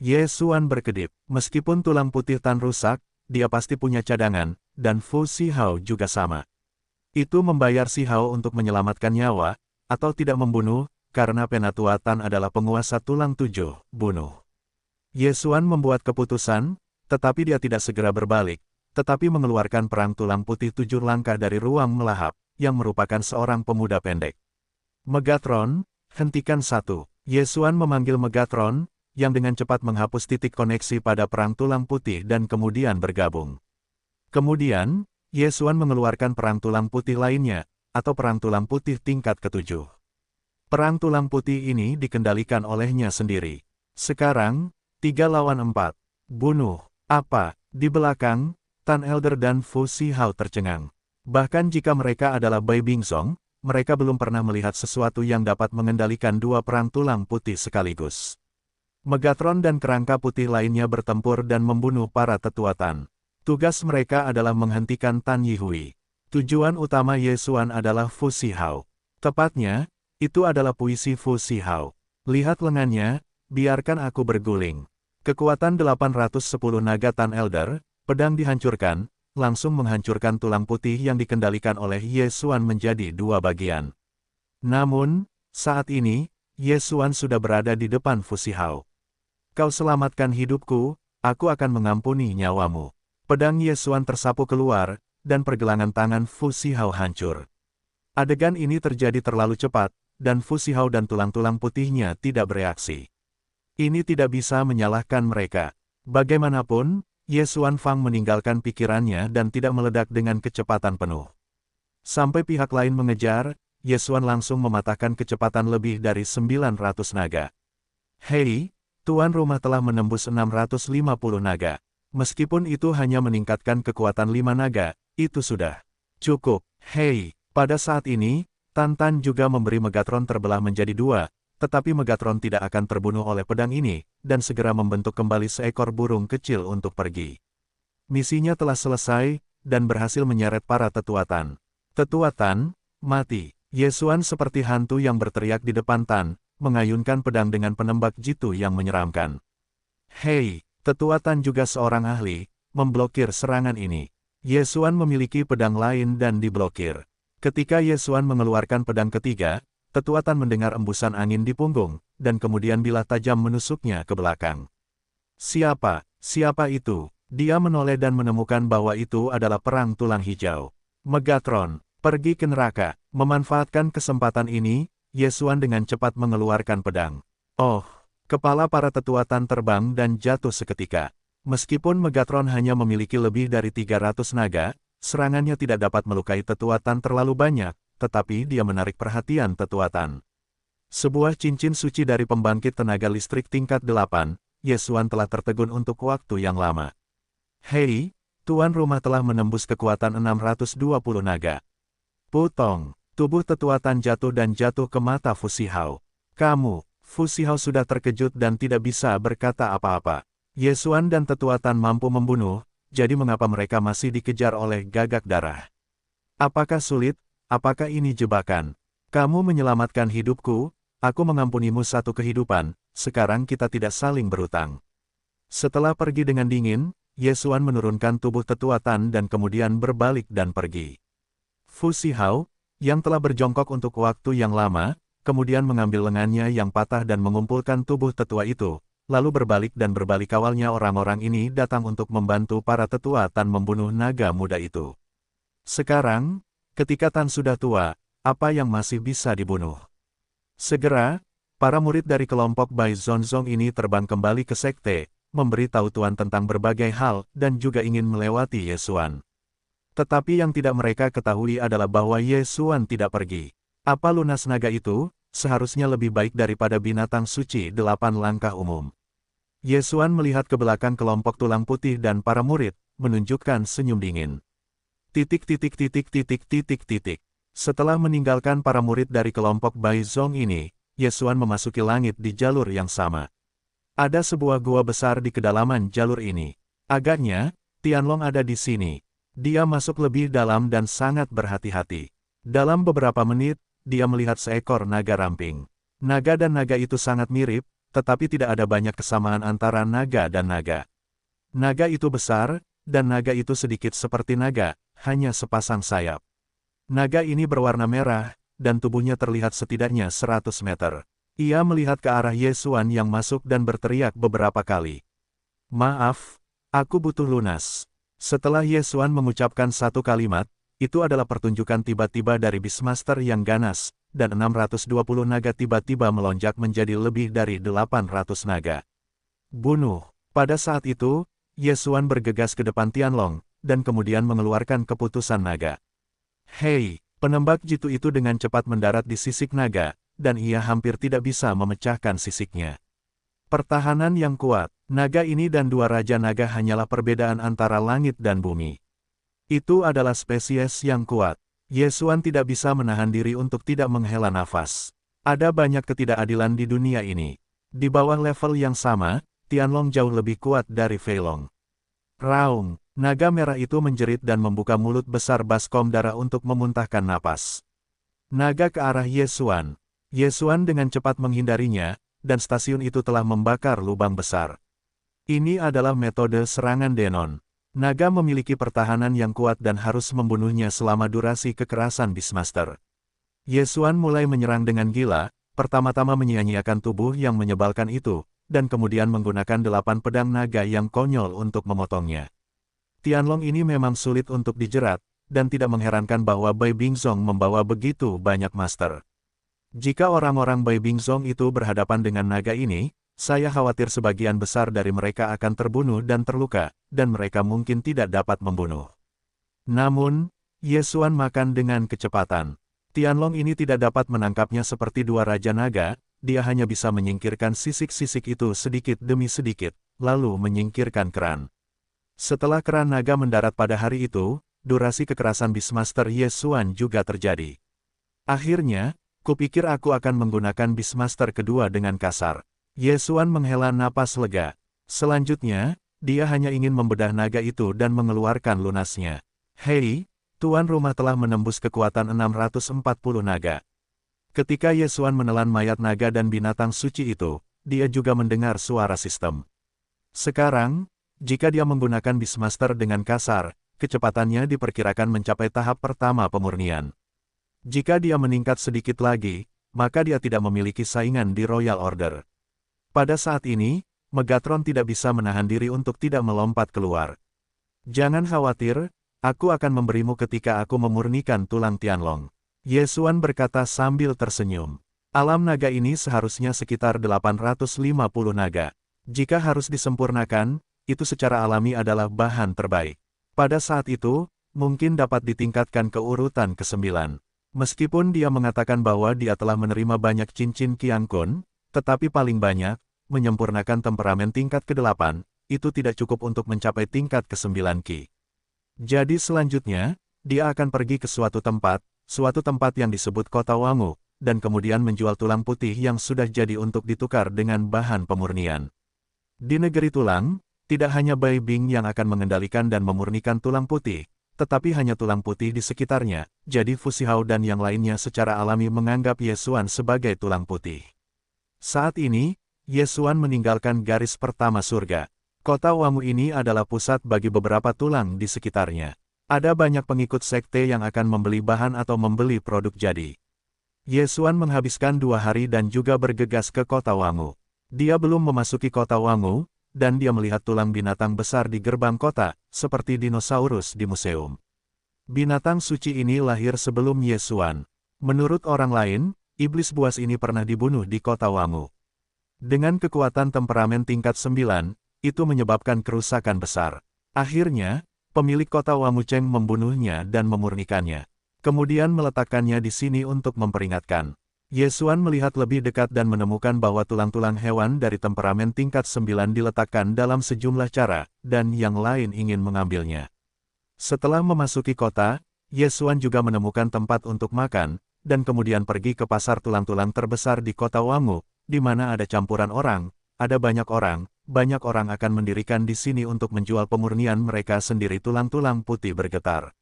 Ye Xuan berkedip, meskipun tulang putih Tan rusak, dia pasti punya cadangan, dan Fu Zihao juga sama. Itu membayar Zihao untuk menyelamatkan nyawa, atau tidak membunuh, karena Penatua Tan adalah penguasa tulang 7, bunuh. Ye Xuan membuat keputusan, tetapi dia tidak segera berbalik, tetapi mengeluarkan perang tulang putih 7 langkah dari ruang melahap, yang merupakan seorang pemuda pendek. Megatron, hentikan 1. Ye Xuan memanggil Megatron, yang dengan cepat menghapus titik koneksi pada perang tulang putih dan kemudian bergabung. Kemudian, Ye Xuan mengeluarkan perang tulang putih lainnya, atau perang tulang putih tingkat ke-7. Perang tulang putih ini dikendalikan olehnya sendiri. Sekarang, 3 lawan 4. Bunuh. Apa? Di belakang, Tan Elder dan Fu Zihao tercengang. Bahkan jika mereka adalah Bai Bingsong, mereka belum pernah melihat sesuatu yang dapat mengendalikan dua perang tulang putih sekaligus. Megatron dan kerangka putih lainnya bertempur dan membunuh para tetua Tan. Tugas mereka adalah menghentikan Tan Yihui. Tujuan utama Ye Xuan adalah Fu Zihao. Tepatnya, itu adalah puisi Fu Zihao. Lihat lengannya, biarkan aku berguling. Kekuatan 810 naga Tan Elder, pedang dihancurkan, langsung menghancurkan tulang putih yang dikendalikan oleh Ye Xuan menjadi dua bagian. Namun, saat ini, Ye Xuan sudah berada di depan Fu Zihao. Kau selamatkan hidupku, aku akan mengampuni nyawamu. Pedang Ye Xuan tersapu keluar, dan pergelangan tangan Fu Zihao hancur. Adegan ini terjadi terlalu cepat, dan Fu Zihao dan tulang-tulang putihnya tidak bereaksi. Ini tidak bisa menyalahkan mereka. Bagaimanapun, Ye Xuan Fang meninggalkan pikirannya dan tidak meledak dengan kecepatan penuh. Sampai pihak lain mengejar, Ye Xuan langsung mematahkan kecepatan lebih dari 900 naga. Hei, tuan rumah telah menembus 650 naga. Meskipun itu hanya meningkatkan kekuatan 5 naga, itu sudah cukup. Hei, pada saat ini, Tan Tan juga memberi Megatron terbelah menjadi dua, tetapi Megatron tidak akan terbunuh oleh pedang ini, dan segera membentuk kembali seekor burung kecil untuk pergi. Misinya telah selesai, dan berhasil menyeret para tetua Tan. Tetua Tan, mati. Ye Xuan seperti hantu yang berteriak di depan Tan, mengayunkan pedang dengan penembak jitu yang menyeramkan. Hei, tetua Tan juga seorang ahli, memblokir serangan ini. Ye Xuan memiliki pedang lain dan diblokir. Ketika Ye Xuan mengeluarkan pedang ketiga, tetua Tan mendengar embusan angin di punggung, dan kemudian bilah tajam menusuknya ke belakang. Siapa? Siapa itu? Dia menoleh dan menemukan bahwa itu adalah perang tulang hijau. Megatron, pergi ke neraka. Memanfaatkan kesempatan ini, Yesuan dengan cepat mengeluarkan pedang. Oh, kepala para tetua Tan terbang dan jatuh seketika. Meskipun Megatron hanya memiliki lebih dari 300 naga, serangannya tidak dapat melukai tetua Tan terlalu banyak, tetapi dia menarik perhatian tetua Tan. Sebuah cincin suci dari pembangkit tenaga listrik tingkat 8, Yesuan telah tertegun untuk waktu yang lama. Hei, tuan rumah telah menembus kekuatan 620 naga. Putong, tubuh tetua Tan jatuh dan jatuh ke mata Fu Zihao. Kamu, Fu Zihao sudah terkejut dan tidak bisa berkata apa-apa. Yesuan dan tetua Tan mampu membunuh, jadi mengapa mereka masih dikejar oleh gagak darah? Apakah sulit? Apakah ini jebakan? Kamu menyelamatkan hidupku, aku mengampunimu satu kehidupan, sekarang kita tidak saling berutang. Setelah pergi dengan dingin, Yesuan menurunkan tubuh tetua Tan dan kemudian berbalik dan pergi. Fu Zihao, yang telah berjongkok untuk waktu yang lama, kemudian mengambil lengannya yang patah dan mengumpulkan tubuh tetua itu, lalu berbalik dan berbalik awalnya orang-orang ini datang untuk membantu para tetua Tan membunuh naga muda itu. Sekarang, ketika Tan sudah tua, apa yang masih bisa dibunuh? Segera, para murid dari kelompok Bai Zonzong ini terbang kembali ke sekte, memberi tahu Tuan tentang berbagai hal, dan juga ingin melewati Yesuan. Tetapi yang tidak mereka ketahui adalah bahwa Yesuan tidak pergi. Apa lunas naga itu, seharusnya lebih baik daripada binatang suci 8 langkah umum. Yesuan melihat ke belakang kelompok tulang putih dan para murid, menunjukkan senyum dingin. Setelah meninggalkan para murid dari kelompok Bai Zong ini, Yesuan memasuki langit di jalur yang sama. Ada sebuah gua besar di kedalaman jalur ini. Agaknya, Tianlong ada di sini. Dia masuk lebih dalam dan sangat berhati-hati. Dalam beberapa menit, dia melihat seekor naga ramping. Naga dan naga itu sangat mirip, tetapi tidak ada banyak kesamaan antara naga dan naga. Naga itu besar, dan naga itu sedikit seperti naga, hanya sepasang sayap. Naga ini berwarna merah, dan tubuhnya terlihat setidaknya 100 meter. Ia melihat ke arah Yesuan yang masuk dan berteriak beberapa kali. Maaf, aku butuh lunas. Setelah Yesuan mengucapkan satu kalimat, itu adalah pertunjukan tiba-tiba dari Beastmaster yang ganas, dan 620 naga tiba-tiba melonjak menjadi lebih dari 800 naga. Bunuh. Pada saat itu, Yesuan bergegas ke depan Tianlong, dan kemudian mengeluarkan keputusan naga. Hei, penembak jitu itu dengan cepat mendarat di sisik naga, dan ia hampir tidak bisa memecahkan sisiknya. Pertahanan yang kuat, naga ini dan dua raja naga hanyalah perbedaan antara langit dan bumi. Itu adalah spesies yang kuat. Yesuan tidak bisa menahan diri untuk tidak menghela nafas. Ada banyak ketidakadilan di dunia ini. Di bawah level yang sama, Tianlong jauh lebih kuat dari Fei Long. Raung, naga merah itu menjerit dan membuka mulut besar baskom darah untuk memuntahkan napas. Naga ke arah Yesuan. Yesuan dengan cepat menghindarinya, dan stasiun itu telah membakar lubang besar. Ini adalah metode serangan Denon. Naga memiliki pertahanan yang kuat dan harus membunuhnya selama durasi kekerasan Beastmaster. Yesuan mulai menyerang dengan gila, pertama-tama menyia-nyiakan tubuh yang menyebalkan itu, dan kemudian menggunakan 8 pedang naga yang konyol untuk memotongnya. Tianlong ini memang sulit untuk dijerat, dan tidak mengherankan bahwa Bai Bingzong membawa begitu banyak master. Jika orang-orang Bai Bingzong itu berhadapan dengan naga ini, saya khawatir sebagian besar dari mereka akan terbunuh dan terluka, dan mereka mungkin tidak dapat membunuh. Namun, Yesuan makan dengan kecepatan. Tianlong ini tidak dapat menangkapnya seperti dua raja naga, dia hanya bisa menyingkirkan sisik-sisik itu sedikit demi sedikit, lalu menyingkirkan keran. Setelah keran naga mendarat pada hari itu, durasi kekerasan Beastmaster Yesuan juga terjadi. Akhirnya, kupikir aku akan menggunakan Beastmaster kedua dengan kasar. Yesuan menghela napas lega. Selanjutnya, dia hanya ingin membedah naga itu dan mengeluarkan lunasnya. Hei, tuan rumah telah menembus kekuatan 640 naga. Ketika Yesuan menelan mayat naga dan binatang suci itu, dia juga mendengar suara sistem. Sekarang, jika dia menggunakan Beastmaster dengan kasar, kecepatannya diperkirakan mencapai tahap pertama pemurnian. Jika dia meningkat sedikit lagi, maka dia tidak memiliki saingan di Royal Order. Pada saat ini, Megatron tidak bisa menahan diri untuk tidak melompat keluar. Jangan khawatir, aku akan memberimu ketika aku memurnikan tulang Tianlong. Yesuan berkata sambil tersenyum. Alam naga ini seharusnya sekitar 850 naga. Jika harus disempurnakan, itu secara alami adalah bahan terbaik. Pada saat itu, mungkin dapat ditingkatkan ke urutan ke-9. Meskipun dia mengatakan bahwa dia telah menerima banyak cincin Qiang Kun, tetapi paling banyak, menyempurnakan temperamen tingkat ke-8, itu tidak cukup untuk mencapai tingkat ke-9 Qi. Jadi selanjutnya, dia akan pergi ke suatu tempat yang disebut Kota Wangu, dan kemudian menjual tulang putih yang sudah jadi untuk ditukar dengan bahan pemurnian. Di negeri tulang, tidak hanya Bai Bing yang akan mengendalikan dan memurnikan tulang putih, tetapi hanya tulang putih di sekitarnya, jadi Fu Xihao dan yang lainnya secara alami menganggap Ye Xuan sebagai tulang putih. Saat ini, Ye Xuan meninggalkan garis pertama surga. Kota Wangu ini adalah pusat bagi beberapa tulang di sekitarnya. Ada banyak pengikut sekte yang akan membeli bahan atau membeli produk jadi. Ye Xuan menghabiskan 2 hari dan juga bergegas ke Kota Wangu. Dia belum memasuki Kota Wangu, dan dia melihat tulang binatang besar di gerbang kota, seperti dinosaurus di museum. Binatang suci ini lahir sebelum Ye Xuan. Menurut orang lain, iblis buas ini pernah dibunuh di Kota Wangu. Dengan kekuatan temperamen tingkat 9, itu menyebabkan kerusakan besar. Akhirnya, pemilik Kota Wangu Cheng membunuhnya dan memurnikannya. Kemudian meletakkannya di sini untuk memperingatkan. Ye Xuan melihat lebih dekat dan menemukan bahwa tulang-tulang hewan dari temperamen tingkat 9 diletakkan dalam sejumlah cara, dan yang lain ingin mengambilnya. Setelah memasuki kota, Ye Xuan juga menemukan tempat untuk makan, dan kemudian pergi ke pasar tulang-tulang terbesar di Kota Wangu, di mana ada campuran orang, ada banyak orang akan mendirikan di sini untuk menjual pemurnian mereka sendiri. Tulang-tulang putih bergetar.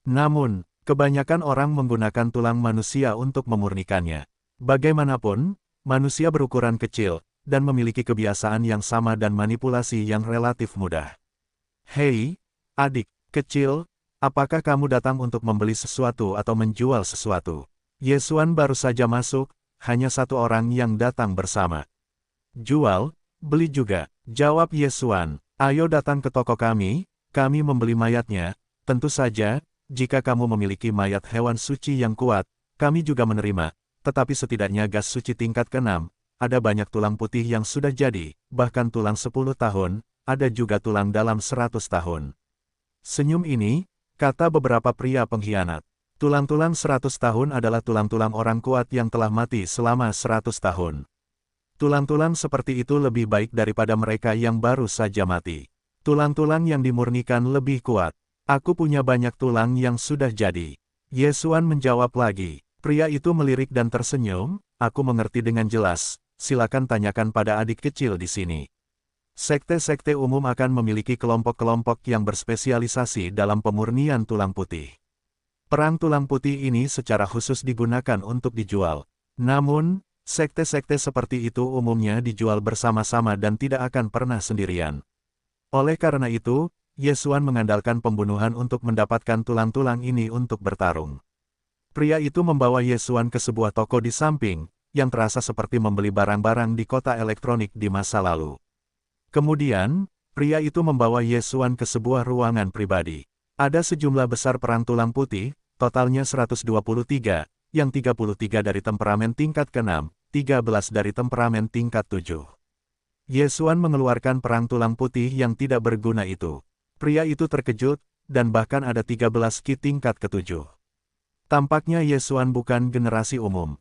Namun, kebanyakan orang menggunakan tulang manusia untuk memurnikannya. Bagaimanapun, manusia berukuran kecil, dan memiliki kebiasaan yang sama dan manipulasi yang relatif mudah. Hei, adik kecil, apakah kamu datang untuk membeli sesuatu atau menjual sesuatu? Ye Xuan baru saja masuk, hanya satu orang yang datang bersama. Jual, beli juga, jawab Ye Xuan. Ayo datang ke toko kami membeli mayatnya, tentu saja. Jika kamu memiliki mayat hewan suci yang kuat, kami juga menerima, tetapi setidaknya gas suci tingkat ke-6, ada banyak tulang putih yang sudah jadi, bahkan tulang 10 tahun, ada juga tulang dalam 100 tahun. Senyum ini, kata beberapa pria pengkhianat. Tulang-tulang 100 tahun adalah tulang-tulang orang kuat yang telah mati selama 100 tahun. Tulang-tulang seperti itu lebih baik daripada mereka yang baru saja mati. Tulang-tulang yang dimurnikan lebih kuat. Aku punya banyak tulang yang sudah jadi. Ye Xuan menjawab lagi. Pria itu melirik dan tersenyum, aku mengerti dengan jelas, silakan tanyakan pada adik kecil di sini. Sekte-sekte umum akan memiliki kelompok-kelompok yang berspesialisasi dalam pemurnian tulang putih. Perang tulang putih ini secara khusus digunakan untuk dijual. Namun, sekte-sekte seperti itu umumnya dijual bersama-sama dan tidak akan pernah sendirian. Oleh karena itu, Ye Xuan mengandalkan pembunuhan untuk mendapatkan tulang-tulang ini untuk bertarung. Pria itu membawa Ye Xuan ke sebuah toko di samping, yang terasa seperti membeli barang-barang di kota elektronik di masa lalu. Kemudian, pria itu membawa Ye Xuan ke sebuah ruangan pribadi. Ada sejumlah besar perang tulang putih, totalnya 123, yang 33 dari temperamen tingkat ke-6, 13 dari temperamen tingkat 7. Ye Xuan mengeluarkan perang tulang putih yang tidak berguna itu. Pria itu terkejut, dan bahkan ada 13 Qi tingkat ke-7. Tampaknya Ye Xuan bukan generasi umum.